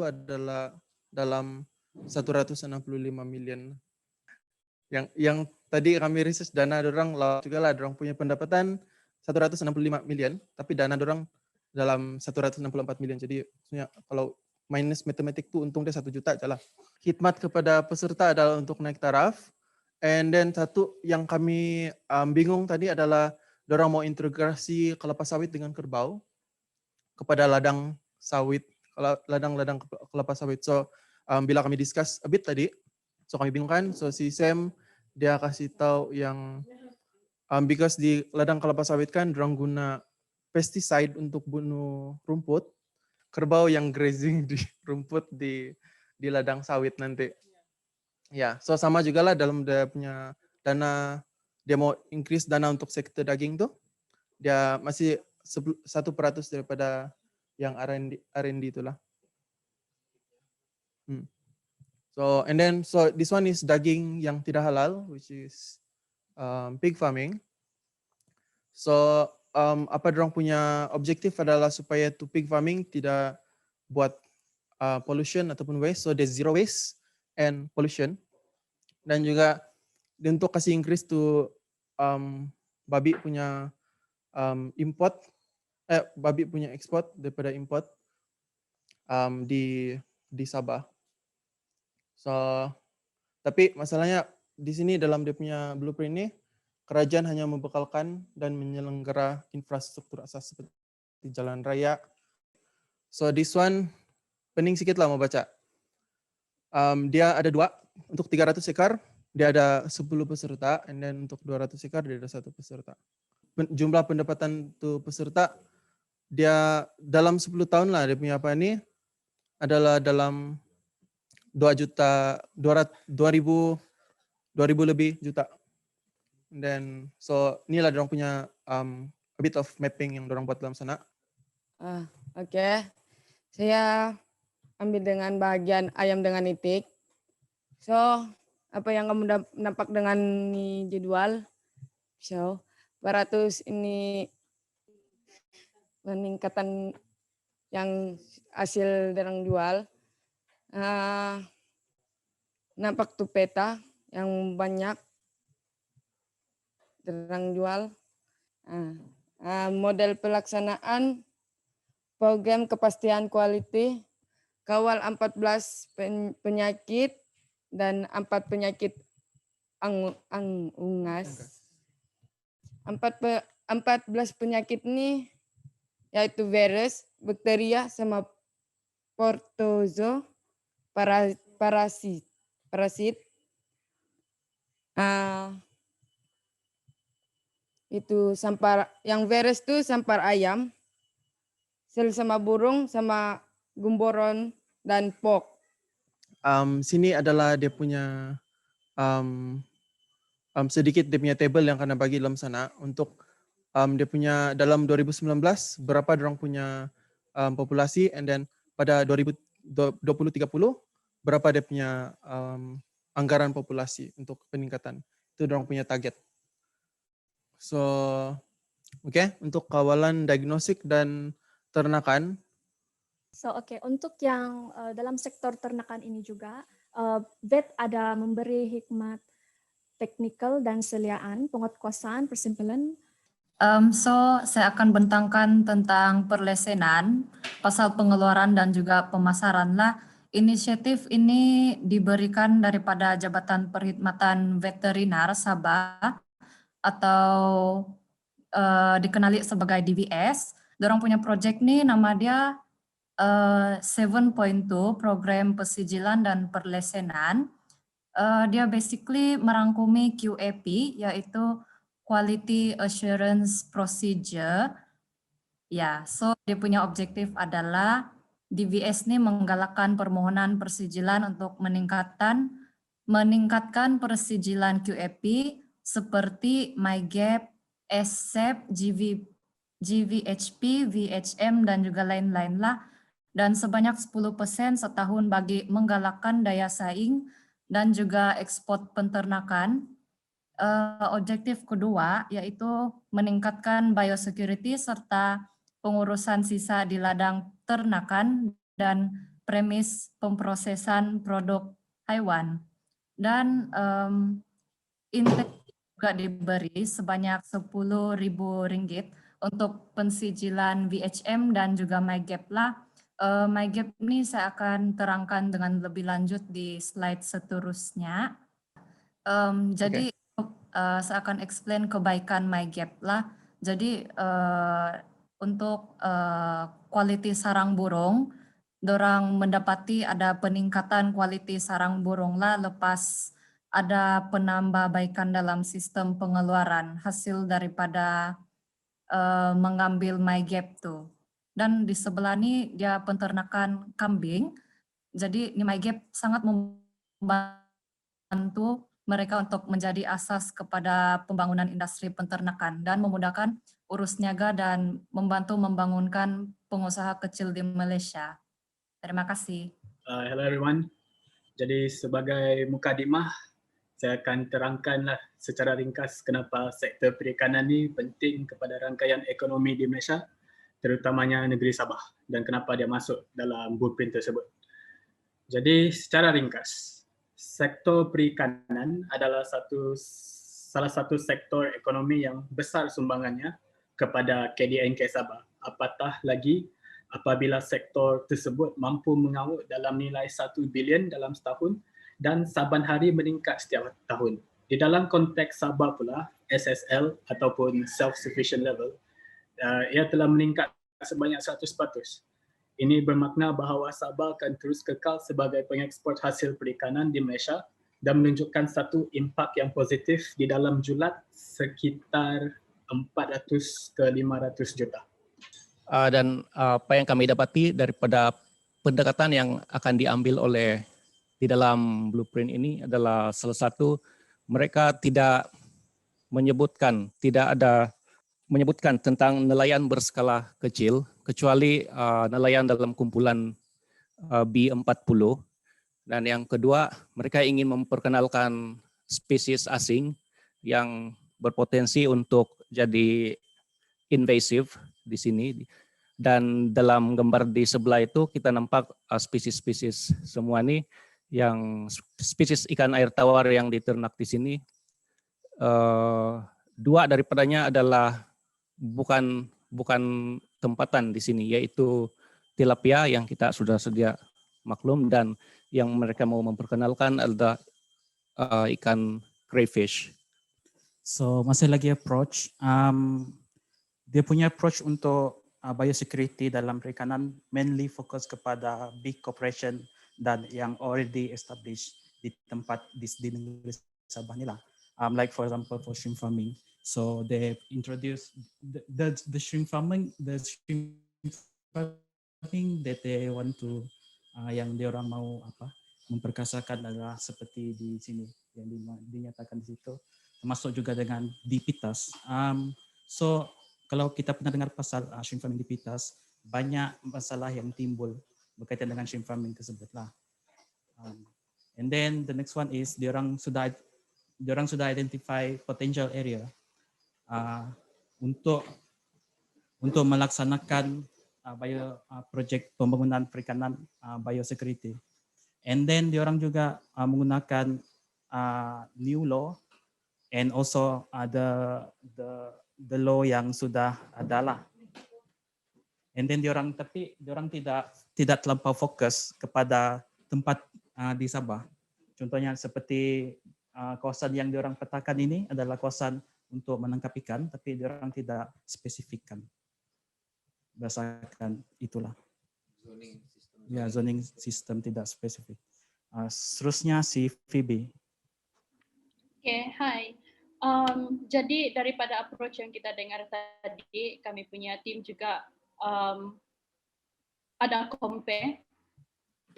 adalah dalam 165 million. Yang tadi kami research dana dorang juga lah, dorang punya pendapatan 165 million, tapi dana dorang dalam 164 million. Jadi maksudnya kalau minus matematik tuh untung dia 1 juta aja lah. Khidmat kepada peserta adalah untuk naik taraf. And then satu yang kami bingung tadi adalah dorang mau integrasi kelapa sawit dengan kerbau kepada ladang sawit, ladang-ladang kelapa sawit. So bila kami discuss a bit tadi, so kami bingung kan. So si Sam dia kasih tahu yang because di ladang kelapa sawit kan dorang guna pesticide untuk bunuh rumput, kerbau yang grazing di rumput di ladang sawit nanti. Ya, so sama juga lah dalam dia punya dana, dia mau increase dana untuk sektor daging tuh, dia masih 1% daripada yang R&D itulah. So and then so this one is daging yang tidak halal, which is pig farming. So apa dorang punya objektif adalah supaya to pig farming tidak buat pollution ataupun waste, so there's zero waste and pollution. Dan juga untuk kasih increase to babi punya import, babi punya ekspor daripada import di Sabah. So tapi masalahnya di sini dalam dia punya blueprint ini, kerajaan hanya membekalkan dan menyelenggara infrastruktur asas seperti jalan raya. So this one pening sikit lah mau baca. Dia ada 2, untuk 300 ekar dia ada 10 peserta, and then untuk 200 ekar dia ada 1 peserta. Jumlah pendapatan tuh peserta dia dalam 10 tahun lah dia punya apa ini adalah dalam 2.000 lebih juta. And then so inilah dorang punya a bit of mapping yang dorang buat dalam sana. Oke. Saya ambil dengan bagian ayam dengan itik. So, apa yang kamu nampak dengan ini jadwal? So, 400 ini peningkatan yang hasil dorang jual. Nampak tuh peta yang banyak dorang jual. Model pelaksanaan program kepastian quality, kawal 14 penyakit dan 4 penyakit unggas. 14 penyakit ini yaitu virus, bakteria, sama protozoa, parasit. Itu yang virus itu sampar ayam, sel sama burung, sama gumboron dan pok. Sini adalah dia punya sedikit dia punya table yang kena bagi dalam sana untuk dia punya dalam 2019 berapa dorang punya populasi, and then pada 2030 berapa dia punya anggaran populasi untuk peningkatan. Itu dorang punya target. So, oke, untuk kawalan diagnostik dan ternakan. So, untuk yang dalam sektor ternakan ini juga, vet ada memberi hikmat teknikal dan seliaan, penguatkuasaan, persimpulan. So, saya akan bentangkan tentang perlesenan, pasal pengeluaran dan juga pemasaran lah. Inisiatif ini diberikan daripada Jabatan Perkhidmatan Veterinar Sabah atau dikenali sebagai DVS. Dorang punya project nih nama dia 7.2 Program Persijilan dan Perlesenan. Dia basically merangkumi QAP, yaitu Quality Assurance Procedure. Ya, so dia punya objektif adalah DVS ini menggalakkan permohonan persijilan untuk meningkatkan persijilan QAP seperti MyGap, SCEP, GVHP, VHM, dan juga lain-lain lah. Dan sebanyak 10% setahun bagi menggalakkan daya saing dan juga ekspor peternakan. Objektif kedua yaitu meningkatkan biosecurity serta pengurusan sisa di ladang ternakan dan premis pemprosesan produk hewan. Dan juga diberi sebanyak Rp10.000 untuk pensijilan VHM dan juga MyGap lah. MyGap ini saya akan terangkan dengan lebih lanjut di slide seterusnya. Jadi saya akan explain kebaikan MyGap lah. Jadi untuk quality sarang burung, dorang mendapati ada peningkatan quality sarang burung lah lepas ada penambahbaikan dalam sistem pengeluaran hasil daripada mengambil MyGap tuh. Dan di sebelah ini dia peternakan kambing. Jadi ini MyGap sangat membantu mereka untuk menjadi asas kepada pembangunan industri peternakan dan memudahkan urus niaga dan membantu membangunkan pengusaha kecil di Malaysia. Terima kasih. Hello everyone. Jadi sebagai mukadimah, saya akan terangkanlah secara ringkas kenapa sektor perikanan ini penting kepada rangkaian ekonomi di Malaysia, terutamanya negeri Sabah, dan kenapa dia masuk dalam blueprint tersebut. Jadi secara ringkas, sektor perikanan adalah salah satu sektor ekonomi yang besar sumbangannya kepada KDNK Sabah. Apatah lagi apabila sektor tersebut mampu mengaut dalam nilai 1 bilion dalam setahun dan saban hari meningkat setiap tahun. Di dalam konteks Sabah pula, SSL ataupun self-sufficient level, ia telah meningkat sebanyak 100%. Ini bermakna bahawa Sabah akan terus kekal sebagai pengeksport hasil perikanan di Malaysia dan menunjukkan satu impak yang positif di dalam julat sekitar 400 ke 500 juta. Dan apa yang kami dapati daripada pendekatan yang akan diambil oleh di dalam blueprint ini adalah salah satu, mereka tidak menyebutkan tentang nelayan berskala kecil, kecuali nelayan dalam kumpulan B40. Dan yang kedua, mereka ingin memperkenalkan spesies asing yang berpotensi untuk jadi invasif di sini. Dan dalam gambar di sebelah itu kita nampak spesies-spesies semua nih, yang spesies ikan air tawar yang diternak di sini. Dua daripadanya adalah bukan tempatan di sini, yaitu tilapia yang kita sudah sedia maklum, dan yang mereka mau memperkenalkan adalah ikan crayfish. So masih lagi approach, dia punya approach untuk biosecurity dalam perikanan mainly fokus kepada big corporation dan yang already established di tempat di negeri Sabah ni lah. Like for example for shrimp farming, so they introduce the shrimp farming that they want to yang dia orang mau memperkasakan adalah seperti di sini yang dinyatakan di situ, termasuk juga dengan di Pitas. So kalau kita pernah dengar pasal shrimp farming di Pitas, banyak masalah yang timbul berkaitan dengan shrimp farming tersebut lah. And then the next one is diorang sudah identify potential area untuk melaksanakan projek pembangunan perikanan biosecurity. And then diorang juga menggunakan new law and also the law yang sudah ada lah. And then diorang tidak terlampau fokus kepada tempat di Sabah. Contohnya seperti kawasan yang diorang petakan ini adalah kawasan untuk menangkap ikan, tapi diorang tidak spesifikkan. Berdasarkan itulah. Zoning system tidak spesifik. Seterusnya si Phoebe. Hi. Jadi daripada approach yang kita dengar tadi, kami punya tim juga ada compare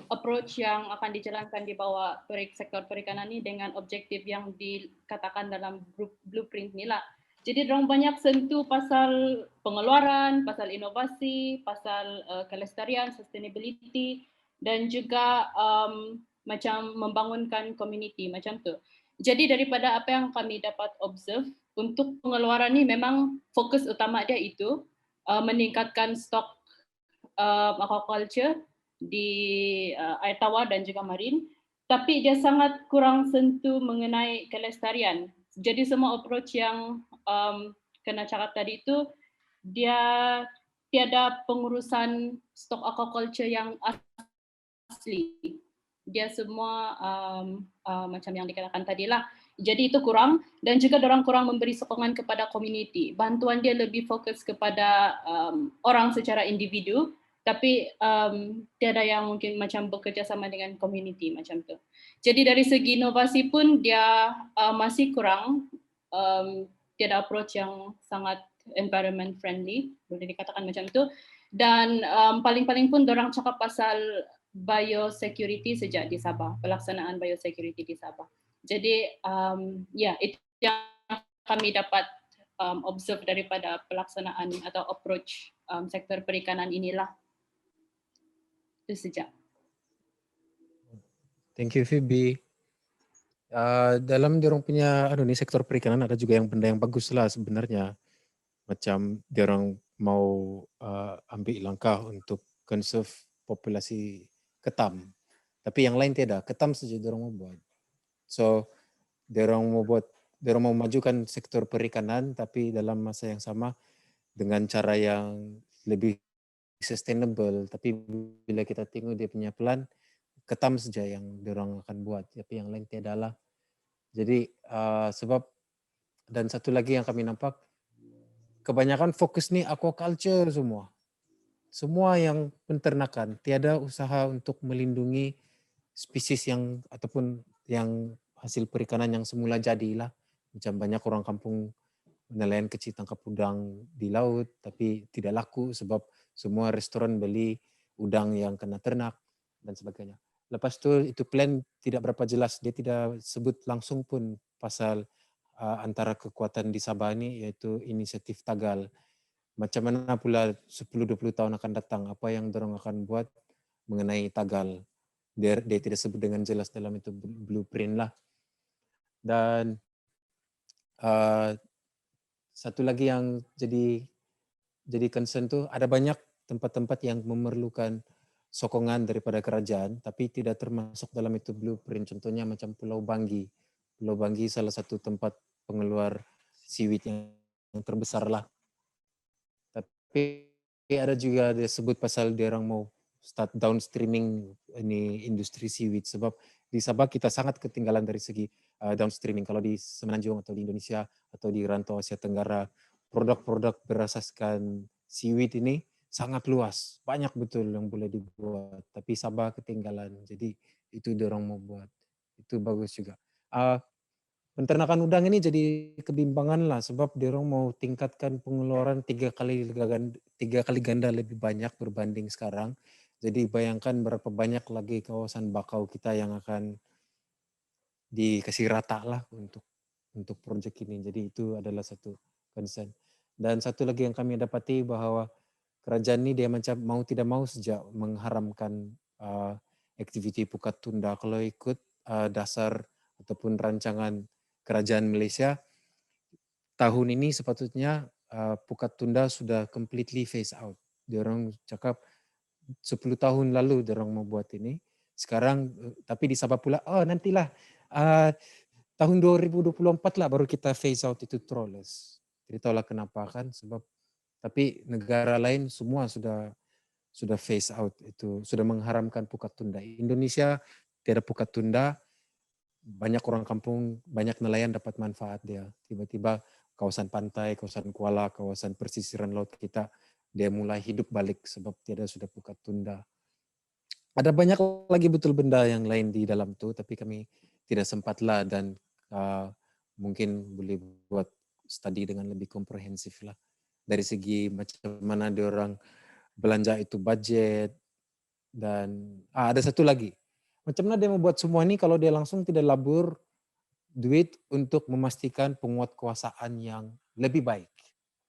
approach yang akan dijalankan di bawah sektor perikanan ini dengan objektif yang dikatakan dalam blueprint ni lah. Jadi dorang banyak sentuh pasal pengeluaran, pasal inovasi, pasal kelestarian, sustainability, dan juga macam membangunkan community macam tu. Jadi daripada apa yang kami dapat observe, untuk pengeluaran ni memang fokus utama dia itu meningkatkan stok aquaculture di air tawar dan juga marin, tapi dia sangat kurang sentuh mengenai kelestarian. Jadi semua approach yang kena cakap tadi itu, dia tiada pengurusan stok aquaculture yang asli. Dia semua macam yang dikatakan tadi lah. Jadi itu kurang, dan juga orang kurang memberi sokongan kepada community. Bantuan dia lebih fokus kepada orang secara individu, tapi tiada yang mungkin macam bekerja sama dengan community macam tu. Jadi dari segi inovasi pun dia masih kurang, tiada approach yang sangat environment friendly, boleh dikatakan macam tu. Dan paling-paling pun orang cakap pasal biosecurity sejak di Sabah, pelaksanaan biosecurity di Sabah. Jadi itu yang kami dapat observe daripada pelaksanaan atau approach sektor perikanan inilah. Itu sejak. Thank you Phoebe. Dalam diorang punya sektor perikanan ada juga yang benda yang bagus lah sebenarnya. Macam diorang mau ambil langkah untuk conserve populasi ketam. Tapi yang lain tidak, ketam saja diorang mau buat. So diorang mau majukan sektor perikanan tapi dalam masa yang sama dengan cara yang lebih sustainable, tapi bila kita tengok dia punya plan, ketam saja yang diorang akan buat, tapi yang lain tiada lah. Jadi sebab, dan satu lagi yang kami nampak, kebanyakan fokus ni aquaculture semua. Semua yang penternakan, tiada usaha untuk melindungi spesies yang ataupun yang hasil perikanan yang semula jadilah. Macam banyak orang kampung nelayan kecil tangkap udang di laut tapi tidak laku sebab semua restoran beli udang yang kena ternak dan sebagainya. Lepas itu plan tidak berapa jelas, dia tidak sebut langsung pun pasal antara kekuatan di Sabah ini, yaitu inisiatif Tagal. Macam mana pula 10-20 tahun akan datang, apa yang dorong akan buat mengenai Tagal. Dia tidak sebut dengan jelas dalam itu blueprint lah. Dan satu lagi yang jadi concern tuh, ada banyak tempat-tempat yang memerlukan sokongan daripada kerajaan, tapi tidak termasuk dalam itu blueprint. Contohnya macam Pulau Banggi. Pulau Banggi salah satu tempat pengeluar siwit yang terbesar lah. Tapi ada juga disebut pasal dia orang mau start downstreaming ini industri siwit, sebab di Sabah kita sangat ketinggalan dari segi downstreaming. Kalau di Semenanjung atau di Indonesia atau di rantau Asia Tenggara, produk-produk berasaskan siwit ini sangat luas, banyak betul yang boleh dibuat, tapi Sabah ketinggalan. Jadi itu dia orang mau buat, itu bagus juga. Penternakan udang ini jadi kebimbangan lah, sebab dia orang mau tingkatkan pengeluaran 3 kali ganda lebih banyak berbanding sekarang. Jadi bayangkan berapa banyak lagi kawasan bakau kita yang akan dikasih rata lah untuk proyek ini. Jadi itu adalah satu concern. Dan satu lagi yang kami dapati bahwa kerajaan ini dia macam mau tidak mau sejak mengharamkan aktiviti pukat tunda. Kalau ikut dasar ataupun rancangan kerajaan Malaysia, tahun ini sepatutnya pukat tunda sudah completely phase out. Diorang cakap 10 tahun lalu diorang mau buat ini. Sekarang tapi di Sabah pula, nantilah tahun 2024 lah baru kita phase out itu trawlers. Jadi tahulah kenapa kan, sebab tapi negara lain semua sudah phase out itu, sudah mengharamkan pukat tunda. Indonesia tiada pukat tunda, banyak orang kampung, banyak nelayan dapat manfaat dia. Tiba-tiba kawasan pantai, kawasan kuala, kawasan persisiran laut kita, dia mulai hidup balik sebab tiada sudah pukat tunda. Ada banyak lagi betul benda yang lain di dalam itu, tapi kami tidak sempat lah, dan mungkin boleh buat studi dengan lebih komprehensif lah. Dari segi macam mana dia orang belanja itu budget, dan ada satu lagi. Macam mana dia membuat semua ini kalau dia langsung tidak labur duit untuk memastikan penguatkuasaan yang lebih baik.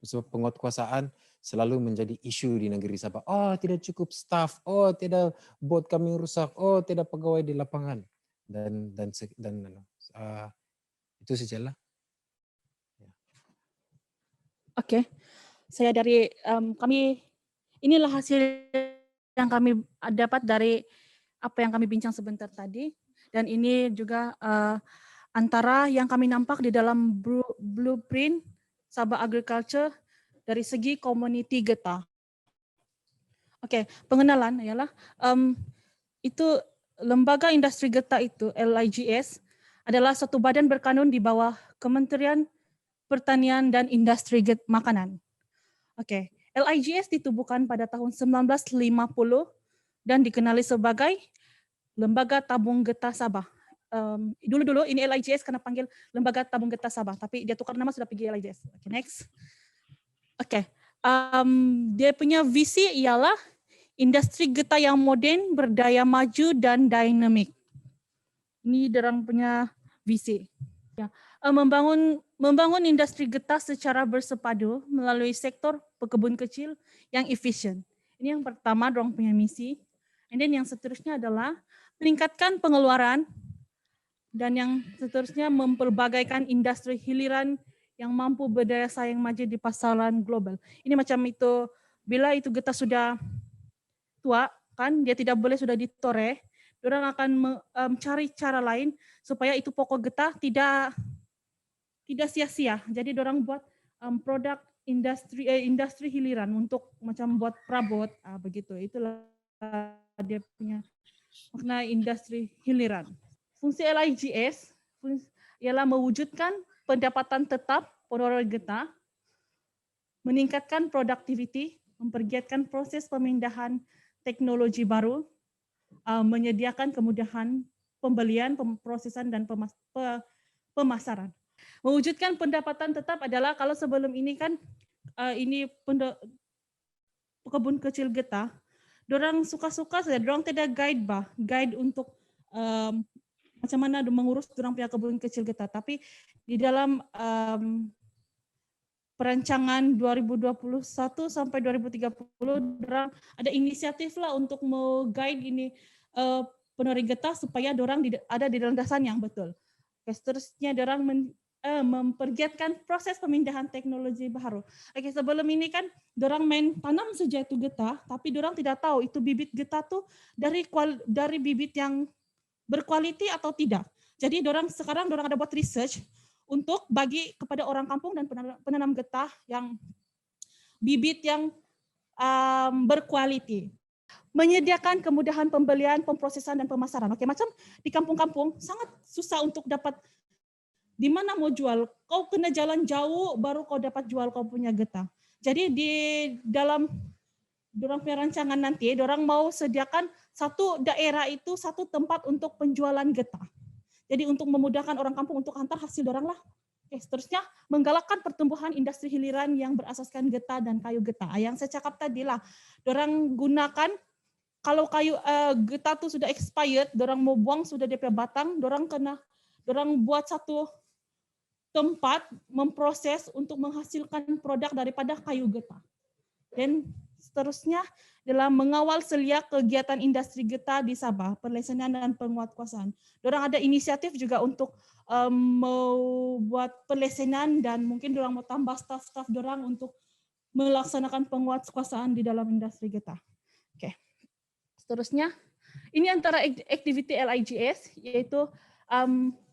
Sebab penguatkuasaan selalu menjadi isu di negeri Sabah. Tidak cukup staff, tidak bot kami rusak, tidak pegawai di lapangan. Dan itu sajalah. Oke, saya dari kami, inilah hasil yang kami dapat dari apa yang kami bincang sebentar tadi, dan ini juga antara yang kami nampak di dalam blueprint Sabah Agriculture dari segi community getah. Oke, pengenalan ialah itu lembaga industri getah itu LIGS adalah satu badan berkanun di bawah Kementerian Pertanian dan Industri Makanan. Oke, LIGS ditubuhkan pada tahun 1950 dan dikenali sebagai Lembaga Tabung Getah Sabah. Dulu ini LIGS karena panggil Lembaga Tabung Getah Sabah, tapi dia tukar nama sudah pergi LIGS. Oke, next. Oke, dia punya visi ialah industri getah yang modern, berdaya maju dan dinamik. Ini dorang punya visi. Ya, membangun industri getah secara bersepadu melalui sektor pekebun kecil yang efisien. Ini yang pertama dorang punya misi. And then yang seterusnya adalah meningkatkan pengeluaran, dan yang seterusnya memperbagaikan industri hiliran yang mampu berdaya saing maju di pasaran global. Ini macam itu, bila itu getah sudah tua, kan dia tidak boleh sudah ditoreh, orang akan mencari cara lain supaya itu pokok getah tidak sia-sia. Jadi orang buat produk industri hiliran untuk macam buat perabot, begitu. Itulah dia punya makna industri hiliran. Fungsi LIGS ialah mewujudkan pendapatan tetap perorangan getah, meningkatkan produktiviti, mempergiatkan proses pemindahan teknologi baru, menyediakan kemudahan pembelian, pemrosesan, dan pemasaran. Mewujudkan pendapatan tetap adalah kalau sebelum ini kan ini pekebun kecil getah, dorang suka-suka saja, dorang tidak guide untuk macam mana mengurus dorang punya kebun kecil getah. Tapi di dalam perancangan 2021 sampai 2030 dorang ada inisiatif lah untuk guide ini penari getah supaya dorang ada di landasan yang betul. Seterusnya dorang mempergiatkan proses pemindahan teknologi baru. Oke, sebelum ini kan dorang main tanam saja itu getah, tapi dorang tidak tahu itu bibit getah tuh dari bibit yang berkualiti atau tidak. Jadi sekarang dorang ada buat research untuk bagi kepada orang kampung dan penanam getah yang bibit yang berkualiti. Menyediakan kemudahan pembelian, pemprosesan, dan pemasaran. Oke, macam di kampung-kampung sangat susah untuk dapat di mana mau jual. Kau kena jalan jauh baru kau dapat jual kau punya getah. Jadi di dalam dorang punya rancangan nanti, dorang mau sediakan satu daerah itu satu tempat untuk penjualan getah. Jadi untuk memudahkan orang kampung untuk hantar hasil dorang lah. Oke, seterusnya menggalakkan pertumbuhan industri hiliran yang berasaskan getah dan kayu getah. Yang saya cakap tadi lah, dorang gunakan kalau kayu getah tuh sudah expired, dorang mau buang sudah DP batang, dorang buat satu tempat memproses untuk menghasilkan produk daripada kayu getah. Dan seterusnya dalam mengawal seliak kegiatan industri getah di Sabah, perlesenan dan penguatkuasaan. Dorang ada inisiatif juga untuk membuat perlesenan dan mungkin dorang mau tambah staf-staf dorang untuk melaksanakan penguatkuasaan di dalam industri getah. Oke. Seterusnya, ini antara aktiviti LIGS, yaitu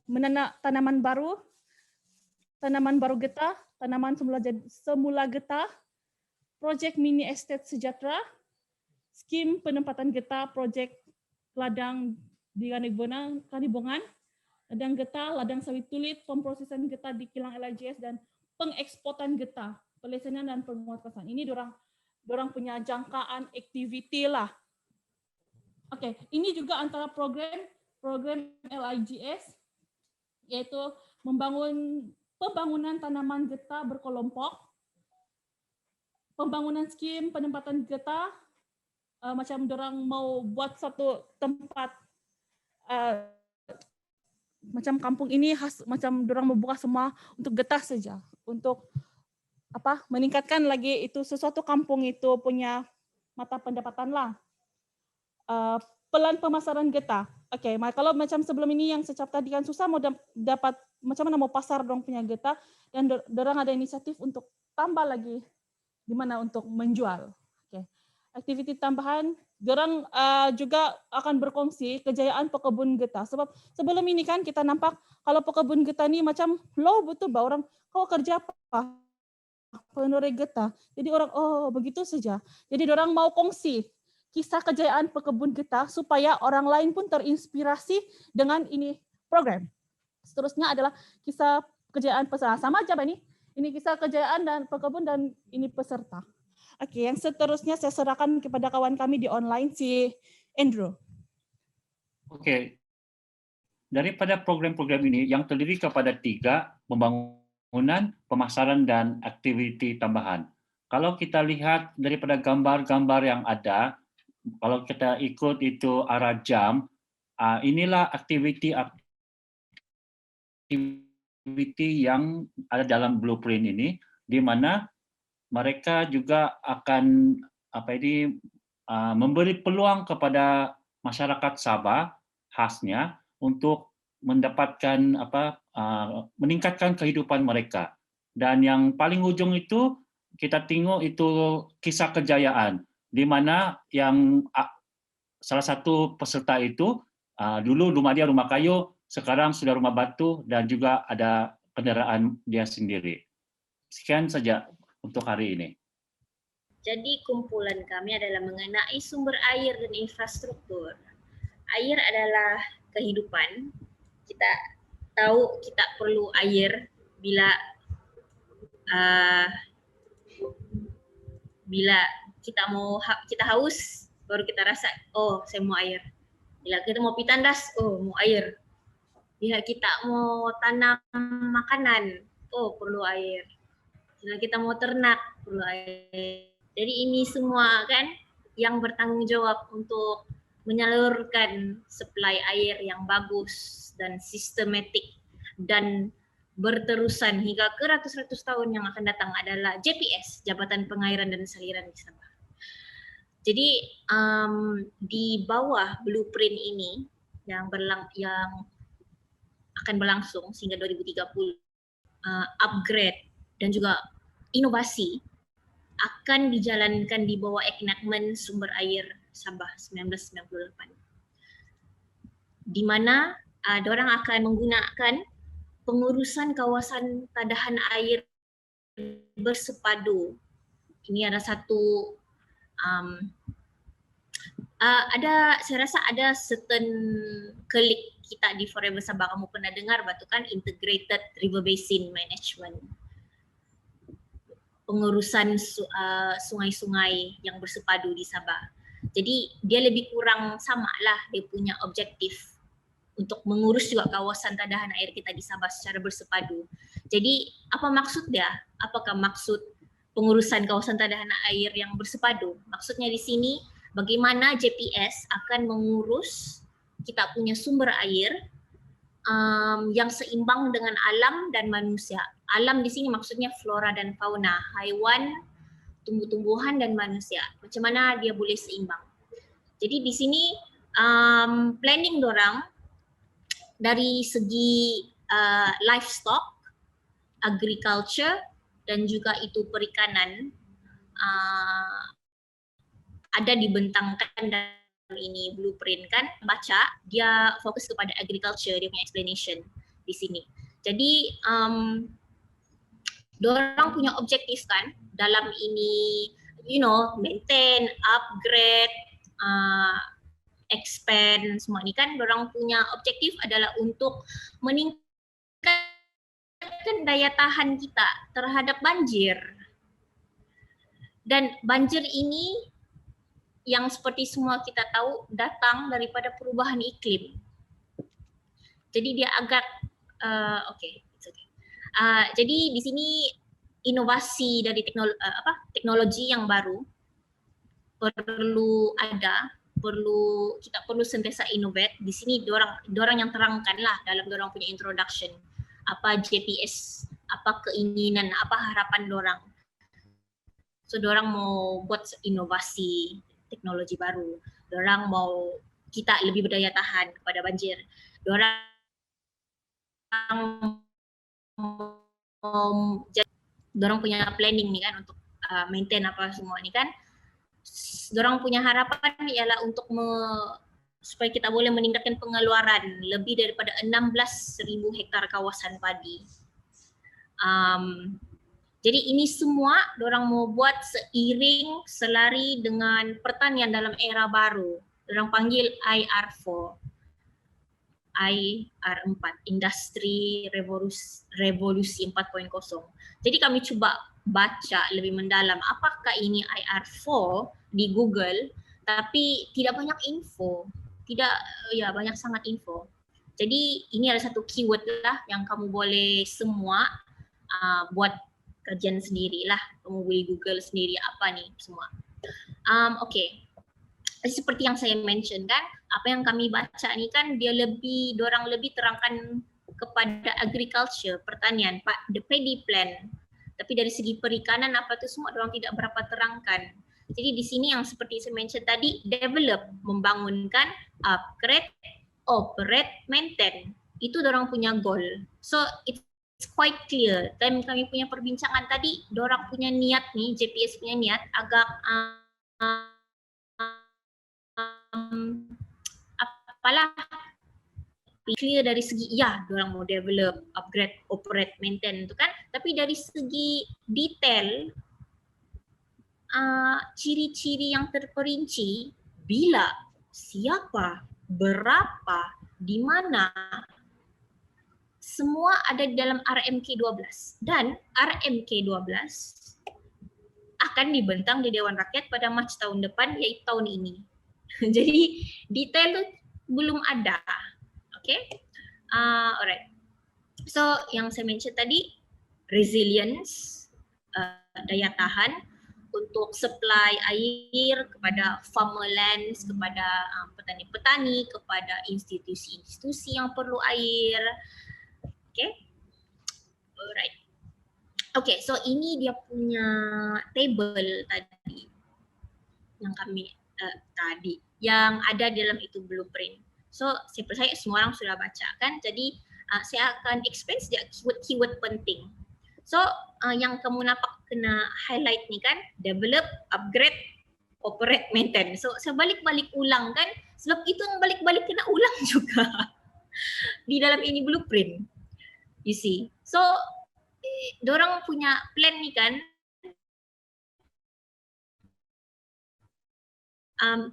menanam tanaman baru getah, tanaman semula getah, proyek mini estate sejahtera, skim penempatan getah, proyek ladang di Kanibongan, ladang getah, ladang sawit tulit, pemprosesan getah di kilang LIGS, dan pengeksportan getah, pelesenan dan penguatkuasaan. Ini dorang punya jangkaan aktiviti lah. Oke, ini juga antara program LIGS, yaitu pembangunan tanaman getah berkelompok, pembangunan skim penempatan getah, macam dorang mau buat satu tempat, macam kampung ini macam dorang mau buka semua untuk getah saja, untuk meningkatkan lagi itu sesuatu kampung itu punya mata pendapatan lah. Pelan pemasaran getah. Oke, kalau macam sebelum ini yang secap tadi kan susah mau dapat macam mana mau pasar dong punya getah, dan dorang ada inisiatif untuk tambah lagi di mana untuk menjual. Oke. Aktiviti tambahan, dorang juga akan berkongsi kejayaan pekebun getah. Sebab sebelum ini kan kita nampak kalau pekebun getah ini macam low betul bah orang kau kerja apa? Penuri getah. Jadi orang begitu saja. Jadi dorang mau kongsi kisah kejayaan pekebun getah supaya orang lain pun terinspirasi dengan ini program. Seterusnya adalah kisah kejayaan peserta. Sama aja ini. Ini kisah kejayaan dan pekebun dan ini peserta. Oke, yang seterusnya saya serahkan kepada kawan kami di online, si Andrew. Oke. Daripada program-program ini yang terdiri kepada 3, pembangunan, pemasaran, dan aktiviti tambahan. Kalau kita lihat daripada gambar-gambar yang ada, kalau kita ikut itu arah jam, inilah aktiviti yang ada dalam blueprint ini, di mana mereka juga akan memberi peluang kepada masyarakat Sabah khasnya untuk mendapatkan meningkatkan kehidupan mereka. Dan yang paling ujung itu kita tengok itu kisah kejayaan, di mana yang salah satu peserta itu dulu rumah dia rumah kayu, sekarang sudah rumah batu dan juga ada kendaraan dia sendiri. Sekian saja untuk hari ini. Jadi kumpulan kami adalah mengenai sumber air dan infrastruktur. Air adalah kehidupan. Kita tahu kita perlu air bila kita haus, baru kita rasa, oh saya mau air. Bila kita mau pitandas, oh mau air. Bila kita mau tanam makanan, oh perlu air. Bila kita mau ternak, perlu air. Jadi ini semua kan yang bertanggung jawab untuk menyalurkan supply air yang bagus dan sistematik dan berterusan hingga ke ratus-ratus tahun yang akan datang adalah JPS, Jabatan Pengairan dan Saliran di Sabah. Jadi di bawah blueprint ini yang akan berlangsung sehingga 2030, upgrade dan juga inovasi akan dijalankan di bawah enactment Sumber Air Sabah 1998, di mana diorang akan menggunakan pengurusan kawasan tadahan air bersepadu. Ini ada satu saya rasa ada certain klik kita di Forever Sabah, kamu pernah dengar batu kan, Integrated River Basin Management, pengurusan sungai-sungai yang bersepadu di Sabah. Jadi dia lebih kurang sama lah dia punya objektif untuk mengurus juga kawasan tadahan air kita di Sabah secara bersepadu. Jadi apa maksud dia? Apakah maksud pengurusan kawasan tadahan air yang bersepadu? Maksudnya di sini bagaimana JPS akan mengurus kita punya sumber air yang seimbang dengan alam dan manusia. Alam di sini maksudnya flora dan fauna, haiwan, tumbuh-tumbuhan dan manusia. Macam mana dia boleh seimbang? Jadi di sini planning dorang dari segi livestock, agriculture dan juga itu perikanan ada dibentangkan dalam ini blueprint kan. Baca, dia fokus kepada agriculture, dia punya explanation di sini. Jadi dorang punya objektif kan dalam ini, maintain, upgrade, expand, semua ini kan dorang punya objektif adalah untuk meningkatkan daya tahan kita terhadap banjir. Dan banjir ini yang seperti semua kita tahu datang daripada perubahan iklim. Jadi dia agak jadi di sini inovasi dari teknologi yang baru perlu ada, kita perlu sentiasa innovate. Di sini dorang yang terangkan lah dalam dorang punya introduction apa JPS, apa keinginan, apa harapan dorang. So dorang mau buat inovasi teknologi baru. Dorang mau kita lebih berdaya tahan kepada banjir. Dorang punya planning nih kan untuk maintain apa semua nih kan. Dorang punya harapan ialah untuk supaya kita boleh meningkatkan pengeluaran lebih daripada 16,000 hektar kawasan padi. Jadi ini semua dorang mau buat seiring, selari dengan pertanian dalam era baru. Dorang panggil IR4, Industri Revolusi 4.0. Jadi kami coba baca lebih mendalam apakah ini IR4 di Google, tapi tidak banyak info. Banyak sangat info. Jadi ini ada satu keyword lah yang kamu boleh semua buat kajian sendiri lah, kamu boleh Google sendiri apa nih semua. Seperti yang saya mention kan, apa yang kami baca ni kan dorang lebih terangkan kepada agriculture, pertanian, the paddy plan. Tapi dari segi perikanan apa tu semua dorang tidak berapa terangkan. Jadi di sini yang seperti saya mention tadi, develop, membangunkan, upgrade, operate, maintain. Itu dorang punya goal. So it's quite clear. Dan kami punya perbincangan tadi, dorang punya niat nih, JPS punya niat agak clear dari segi dorang mau develop, upgrade, operate, maintain itu kan. Tapi dari segi detail, ciri-ciri yang terperinci, bila, siapa, berapa, di mana, semua ada di dalam RMK 12 dan RMK 12 akan dibentang di Dewan Rakyat pada Mac tahun depan, yaitu tahun ini. Jadi detail itu belum ada. Alright. So yang saya mention tadi, resilience, daya tahan, untuk supply air kepada farmerlands, kepada petani-petani, kepada institusi-institusi yang perlu air. Okay, alright. Okay, so ini dia punya table tadi yang kami yang ada dalam itu blueprint. So saya percaya semua orang sudah baca kan. Jadi saya akan explain sejak keyword-keyword penting. So yang kamu nampak kena highlight ni kan, develop, upgrade, operate, maintain. So saya balik-balik ulang kan, sebab itu yang balik-balik kena ulang juga di dalam ini blueprint. You see. So dorang punya plan ni kan,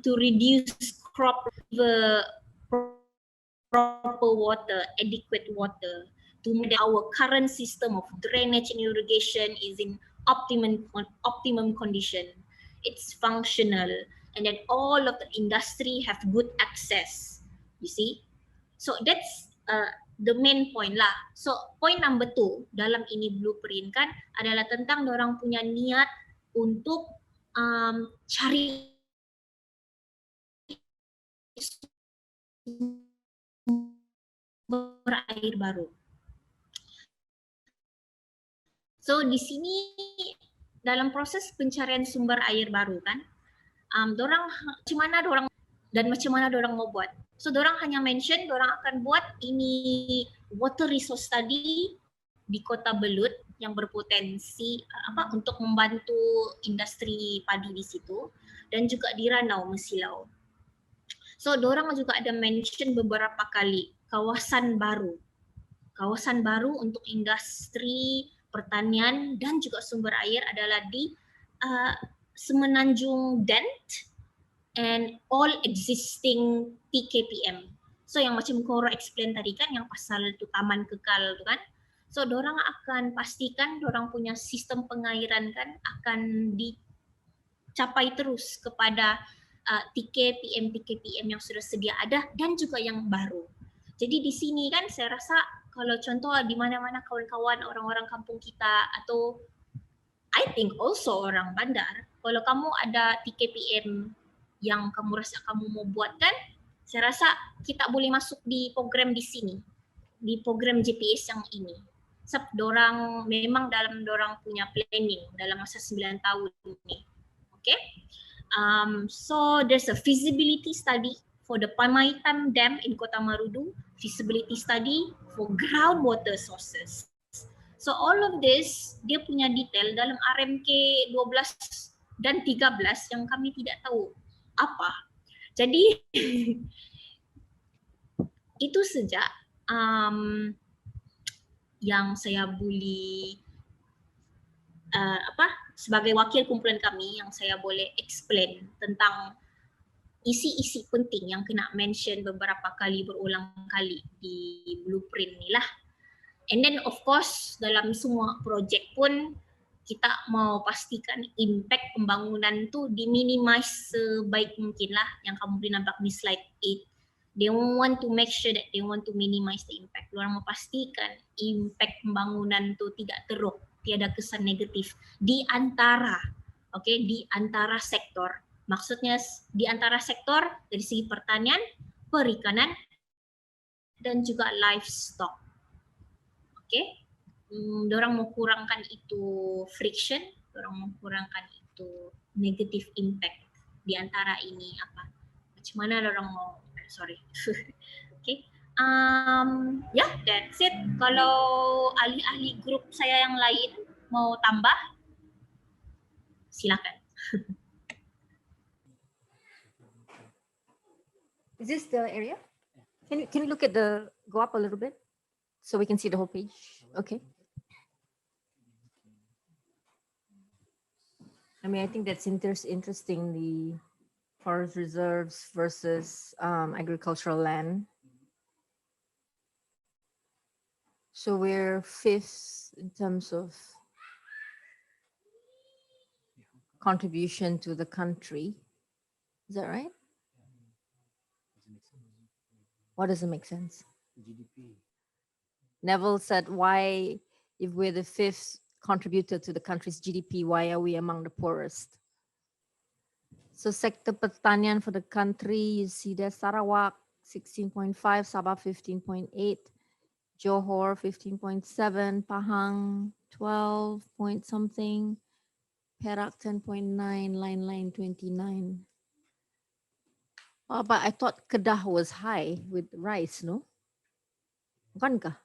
to reduce crop the proper water, adequate water, to make our current system of drainage and irrigation is in optimum condition. It's functional, and then all of the industry have good access. You see, so that's the main point lah. So point number 2 dalam ini blueprint kan adalah tentang orang punya niat untuk cari air baru. So di sini dalam proses pencarian sumber air baru kan, dorang macam mana dorang dan macam mana dorang mau buat. So dorang hanya mention dorang akan buat ini water resource study di Kota Belut yang berpotensi untuk membantu industri padi di situ, dan juga di Ranau Mesilau. So dorang juga ada mention beberapa kali kawasan baru untuk industri pertanian dan juga sumber air adalah di Semenanjung Dent and all existing TKPM. So yang macam Koro explain tadi kan, yang pasal tu taman kekal tu kan. So dorang akan pastikan dorang punya sistem pengairan kan akan dicapai terus kepada TKPM yang sudah sedia ada dan juga yang baru. Jadi di sini kan saya rasa kalau contoh di mana-mana kawan-kawan orang-orang kampung kita atau I think also orang bandar, kalau kamu ada TKPM yang kamu rasa kamu mau buat kan, saya rasa kita boleh masuk di program di sini, di program JPS yang ini. Sebab dorang memang dalam dorang punya planning dalam masa 9 tahun ini. Okay? So there's a feasibility study for the Paimaitan Dam in Kota Marudu, feasibility study for groundwater sources. So all of this dia punya detail dalam RMK 12 dan 13 yang kami tidak tahu apa. Jadi itu saja yang saya boleh sebagai wakil kumpulan kami yang saya boleh explain tentang isi-isi penting yang kena mention beberapa kali berulang kali di blueprint ni lah. And then of course dalam semua projek pun kita mau pastikan impact pembangunan tu diminimize sebaik mungkin lah, yang kamu boleh nampak di slide 8. They want to make sure that they want to minimize the impact. Diorang mau pastikan impact pembangunan tu tidak teruk, tiada kesan negatif di antara di antara sektor. Maksudnya di antara sektor dari segi pertanian, perikanan dan juga livestock. Dorang mau kurangkan itu friction, dorang mau kurangkan itu negative impact di antara ini apa. Macam mana dorang mau yeah, that's it. Kalau ahli-ahli grup saya yang lain mau tambah, silakan. Is this the area? Can you look at go up a little bit so we can see the whole page? Okay. I mean, I think that's interesting, the forest reserves versus agricultural land. So we're 5th in terms of contribution to the country. Is that right? What doesn't make sense? GDP. Neville said, why, if we're the 5th contributor to the country's GDP. Why are we among the poorest? So sector pertanian for the country, you see there Sarawak 16.5, Sabah 15.8, Johor 15.7, Pahang 12 point something, Perak 10.9, Lain-Lain 29. Oh, but I thought Kedah was high with rice, no? Bukankah?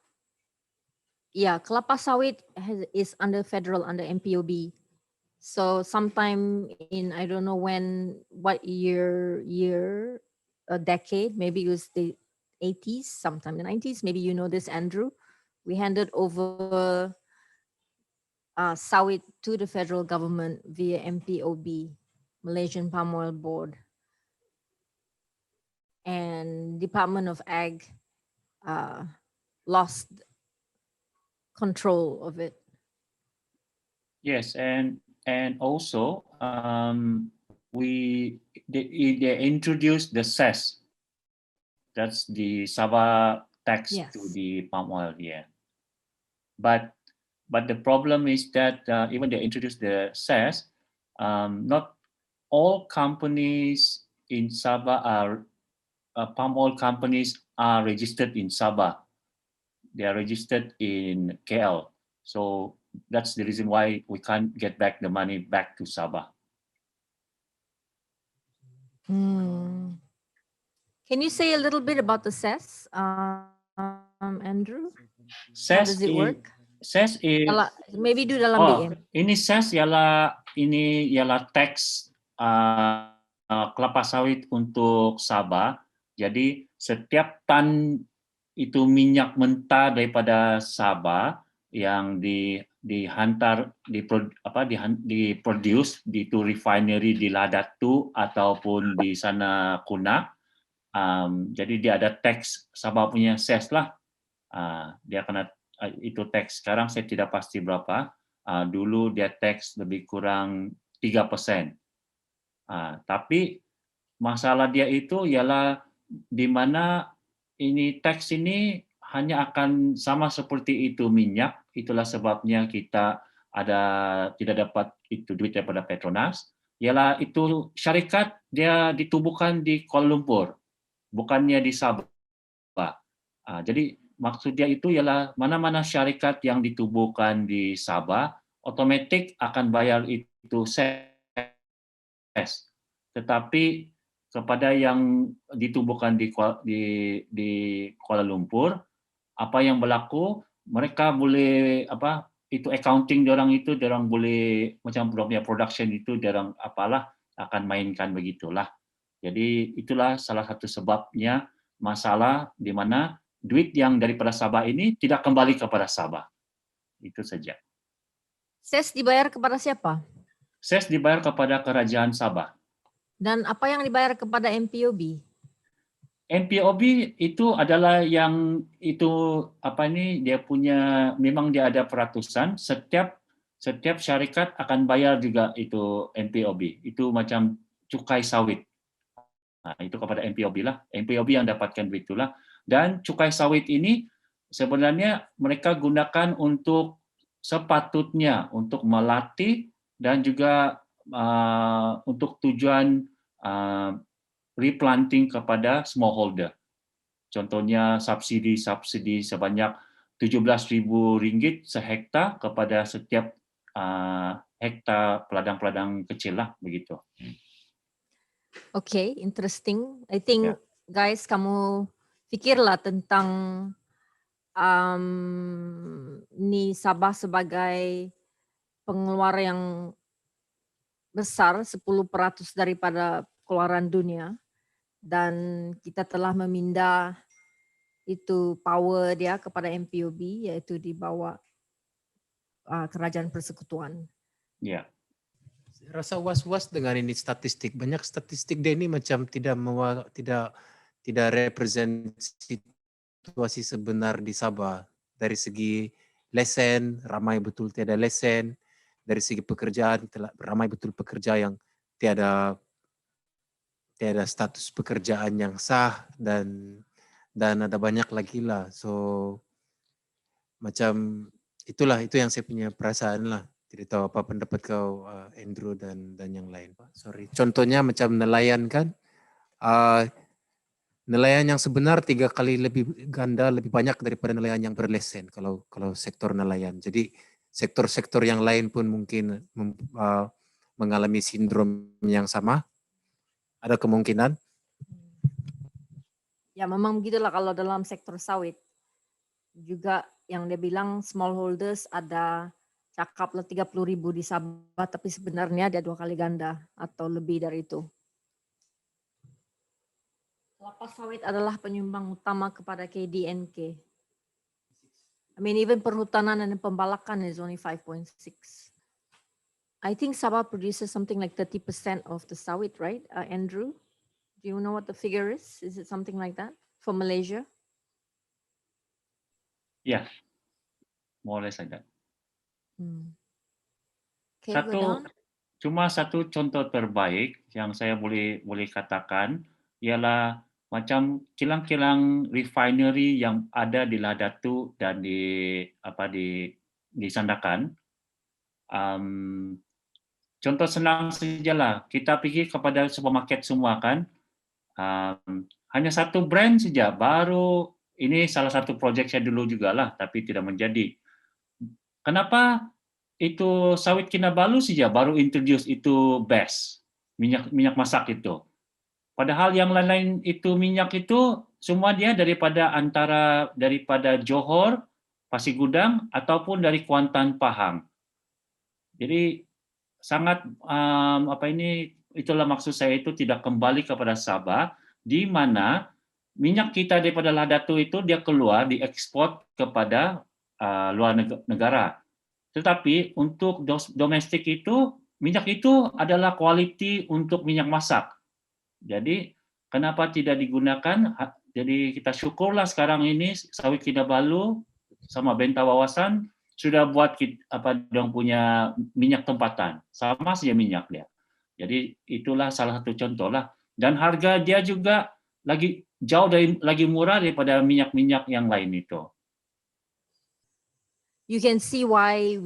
Yeah, kelapa sawit is under federal, under MPOB. So sometime in, I don't know when, what year, a decade, maybe it was the 80s, sometime in the 90s, maybe you know this, Andrew. We handed over sawit to the federal government via MPOB, Malaysian Palm Oil Board. And Department of Ag lost control of it. Yes, and also they introduced the cess. That's the Sabah tax to the palm oil. Yeah, but the problem is that even they introduced the cess, not all companies in Sabah are palm oil companies are registered in Sabah. They are registered in KL. So that's the reason why we can't get back the money back to Sabah. Can you say a little bit about the cess, Andrew? How Cess does it work? Cess is Maybe do dalam BM. Ini cess ialah tax kelapa sawit untuk Sabah. Jadi setiap tan itu minyak mentah daripada Sabah yang dihantar diproduce di tu refinery di Ladatu ataupun di sana Kuna. Jadi dia ada tax Sabah punya cess lah. Dia kena itu tax. Sekarang saya tidak pasti berapa. Dulu dia tax lebih kurang 3%. Tapi masalah dia itu ialah di mana ini tax ini hanya akan sama seperti itu minyak. Itulah sebabnya kita tidak dapat itu duit daripada Petronas. Ialah itu syarikat dia ditubuhkan di Kuala Lumpur, bukannya di Sabah. Jadi maksud dia itu ialah mana-mana syarikat yang ditubuhkan di Sabah otomatis akan bayar itu cess. Tetapi kepada yang ditubuhkan di Kuala Lumpur, apa yang berlaku, mereka boleh itu accounting diorang boleh macam punya production itu diorang akan mainkan begitulah. Jadi itulah salah satu sebabnya masalah di mana duit yang daripada Sabah ini tidak kembali kepada Sabah. Itu saja. Cess dibayar kepada siapa? Cess dibayar kepada Kerajaan Sabah. Dan apa yang dibayar kepada MPOB? MPOB itu adalah yang itu dia punya memang dia ada peratusan setiap syarikat akan bayar juga itu MPOB. Itu macam cukai sawit. Itu kepada MPOB lah. MPOB yang dapatkan duit itulah. Dan cukai sawit ini sebenarnya mereka gunakan untuk sepatutnya untuk melatih dan juga untuk tujuan replanting kepada smallholder. Contohnya subsidi sebanyak RM17,000 sehektar kepada setiap hektar ladang-ladang kecil lah begitu. Okay, interesting. I think guys, kamu fikirlah tentang ni Sabah sebagai pengeluar yang besar, 10% daripada keluaran dunia, dan kita telah memindah itu power dia kepada MPOB, yaitu di bawah Kerajaan Persekutuan. Ya. Rasa was-was dengan ini statistik. Banyak statistik dia ini macam tidak represent situasi sebenar di Sabah. Dari segi lesen, ramai betul tiada lesen. Dari segi pekerjaan, ramai betul pekerja yang tiada status pekerjaan yang sah dan ada banyak lagi lah. So macam itu yang saya punya perasaan lah. Tidak tahu apa pendapat kau Andrew dan yang lain. Sorry. Contohnya macam nelayan kan. Nelayan yang sebenar 3 kali lebih ganda, lebih banyak daripada nelayan yang berlesen kalau sektor nelayan. Jadi sektor-sektor yang lain pun mungkin mengalami sindrom yang sama. Ada kemungkinan. Ya memang begitulah kalau dalam sektor sawit. Juga yang dia bilang smallholders ada cakaplah 30.000 di Sabah, tapi sebenarnya dia 2 kali ganda atau lebih dari itu. Kelapa sawit adalah penyumbang utama kepada KDNK. I mean even perhutanan dan pembalakan is only 5.6. I think Sabah produces something like 30% of the sawit, right, Andrew? Do you know what the figure is? Is it something like that for Malaysia? Yeah, more or less like that. Okay, go down. Cuma satu contoh terbaik yang saya boleh katakan ialah macam kilang-kilang refinery yang ada di Ladatu dan di Sandakan. Contoh senang sajalah, kita pergi kepada supermarket semua kan, hanya satu brand saja, baru ini salah satu projek saya dulu juga lah, tapi tidak menjadi. Kenapa itu sawit Kinabalu saja baru introduce itu best, minyak masak itu. Padahal yang lain-lain itu minyak itu semua dia daripada Johor, Pasir Gudang ataupun dari Kuantan Pahang. Jadi sangat itulah maksud saya itu tidak kembali kepada Sabah, di mana minyak kita daripada Ladatu itu dia keluar diekspor kepada luar negara. Tetapi untuk domestik itu minyak itu adalah kualiti untuk minyak masak. Jadi kenapa tidak digunakan? Jadi kita syukurlah sekarang ini sawit Kinabalu sama Benta Wawasan sudah buat dong punya minyak tempatan, sama saja minyak dia. Jadi itulah salah satu contoh lah. Dan harga dia juga lagi murah daripada minyak-minyak yang lain itu. You can see why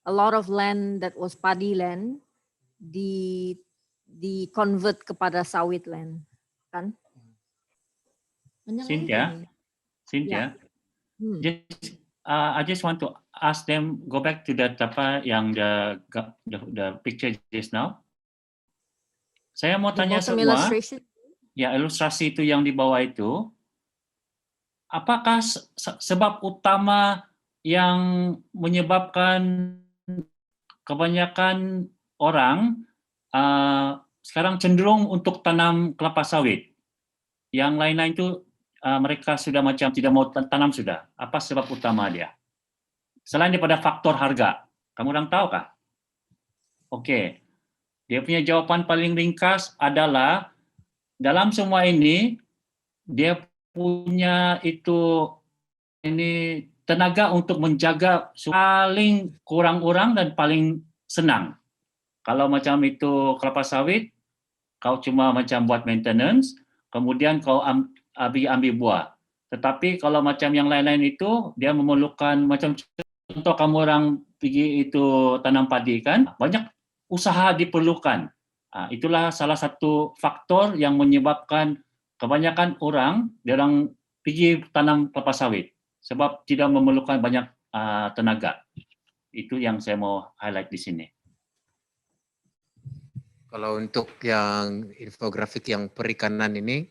a lot of land that was paddy land di convert kepada sawit land, kan? Cynthia, I just want to ask them go back to that yang the picture just now. Saya mau tanya semua. Ya, ilustrasi itu yang di bawah itu. Apakah sebab utama yang menyebabkan kebanyakan orang sekarang cenderung untuk tanam kelapa sawit? Yang lain-lain itu mereka sudah macam tidak mau tanam sudah. Apa sebab utama dia? Selain daripada faktor harga. Kamu orang tahu kah? Oke. Dia punya jawaban paling ringkas adalah dalam semua ini dia punya tenaga untuk menjaga paling kurang orang dan paling senang. Kalau macam itu kelapa sawit, kau cuma macam buat maintenance, kemudian kau ambil buah. Tetapi kalau macam yang lain-lain itu, dia memerlukan macam contoh kamu orang pergi itu tanam padi kan, banyak usaha diperlukan. Itulah salah satu faktor yang menyebabkan kebanyakan orang pergi tanam kelapa sawit sebab tidak memerlukan banyak tenaga. Itu yang saya mau highlight di sini. Kalau untuk yang infografik yang perikanan ini,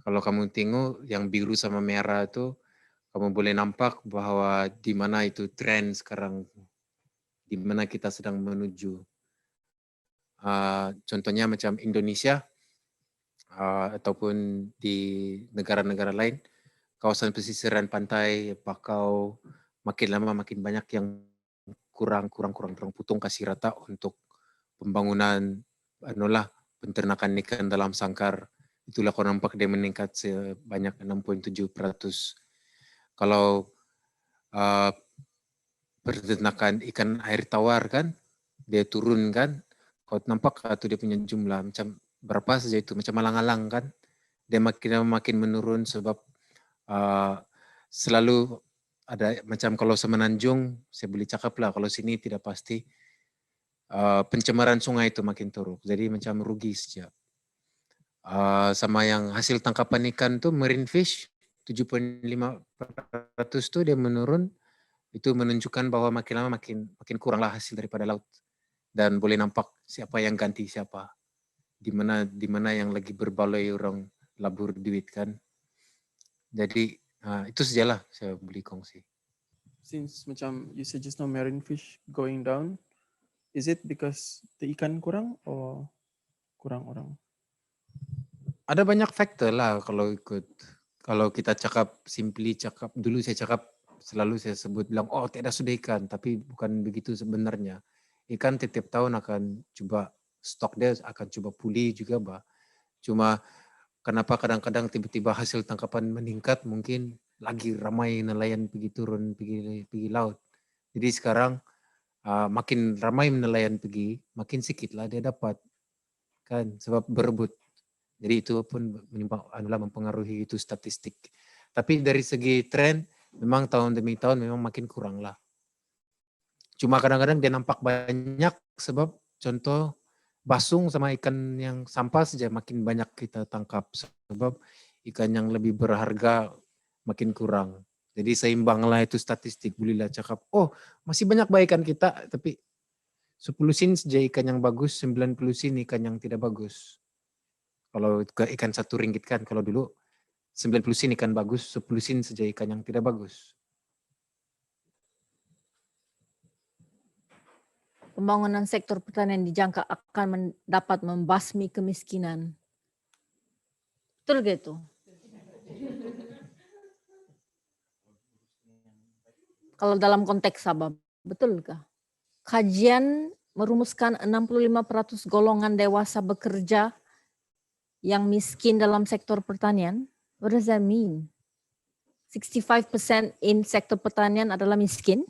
kalau kamu tengok yang biru sama merah itu, kamu boleh nampak bahwa di mana itu tren sekarang, di mana kita sedang menuju. Contohnya macam Indonesia ataupun di negara-negara lain, kawasan pesisiran pantai bakau makin lama makin banyak yang kurang putung kasih rata untuk pembangunan penternakan ikan dalam sangkar. Itulah kau nampak dia meningkat sebanyak 6.7%. Kalau peternakan ikan air tawar kan, dia turun kan, kau nampak atau dia punya jumlah macam berapa saja itu, macam alang-alang kan, dia makin menurun sebab selalu ada macam kalau Semenanjung saya boleh cakap lah, kalau sini tidak pasti. Pencemaran sungai itu makin teruk, jadi macam rugi saja. Sama yang hasil tangkapan ikan tuh marine fish 7,5% tuh dia menurun, itu menunjukkan bahwa makin lama makin kurang lah hasil daripada laut, dan boleh nampak siapa yang ganti siapa, di mana yang lagi berbaloi orang labur duit kan. Jadi itu sajalah saya boleh kongsi. Since macam you said just now marine fish going down, is it because the ikan kurang or kurang orang? Ada banyak faktor lah kalau kita cakap dulu saya cakap selalu saya sebut bilang tidak sudah ikan, tapi bukan begitu sebenarnya. Ikan setiap tahun akan coba stok dia akan coba pulih juga bah. Cuma kenapa kadang-kadang tiba-tiba hasil tangkapan meningkat, mungkin lagi ramai nelayan pergi turun pergi laut. Jadi sekarang makin ramai nelayan pergi, makin sedikit lah dia dapat kan, sebab berebut. Jadi itu pun mempengaruhi itu statistik. Tapi dari segi tren memang tahun demi tahun memang makin kurang lah. Cuma kadang-kadang dia nampak banyak sebab contoh basung sama ikan yang sampah saja makin banyak kita tangkap, sebab ikan yang lebih berharga makin kurang. Jadi seimbanglah itu statistik, bolehlah cakap, masih banyak ikan kita, tapi 10 sen saja ikan yang bagus, 90 sen ikan yang tidak bagus. Kalau ikan 1 ringgit kan, kalau dulu 90 sen ikan bagus, 10 sen saja ikan yang tidak bagus. Pembangunan sektor pertanian dijangka akan dapat membasmi kemiskinan. Betul gitu? Kalau dalam konteks Sabah, betulkah? Kajian merumuskan 65% golongan dewasa bekerja yang miskin dalam sektor pertanian. What does that mean? 65% in sektor pertanian adalah miskin?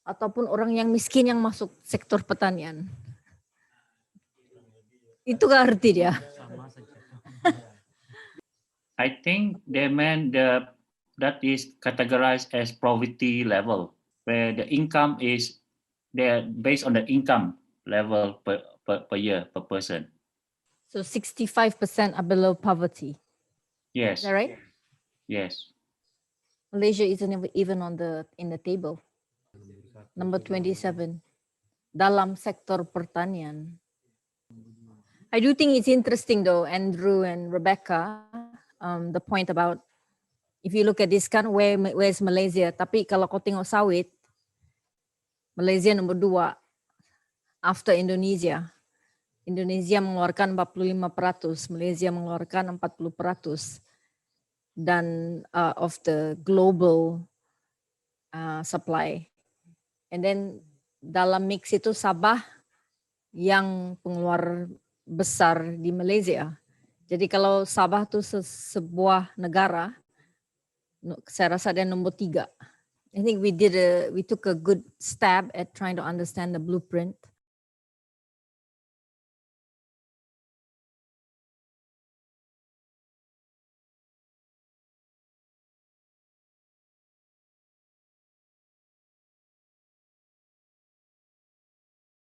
Ataupun orang yang miskin yang masuk sektor pertanian? Itu gak arti dia. I think they meant that is categorized as poverty level, where the income is based on the income level per year per person. So 65% are below poverty. Yes. Is that right? Yes. Malaysia isn't even in the table. Number 27 dalam sektor pertanian. I do think it's interesting though, Andrew and Rebecca, the point about if you look at this kan, where's Malaysia? Tapi kalau kau tengok sawit, Malaysia nomor 2 after Indonesia. Indonesia mengeluarkan 45%, Malaysia mengeluarkan 40%, dan of the global supply. And then dalam mix itu Sabah yang pengeluar besar di Malaysia. Jadi kalau Sabah itu sebuah negara, saya rasa dia nomor 3. I think we took a good stab at trying to understand the blueprint.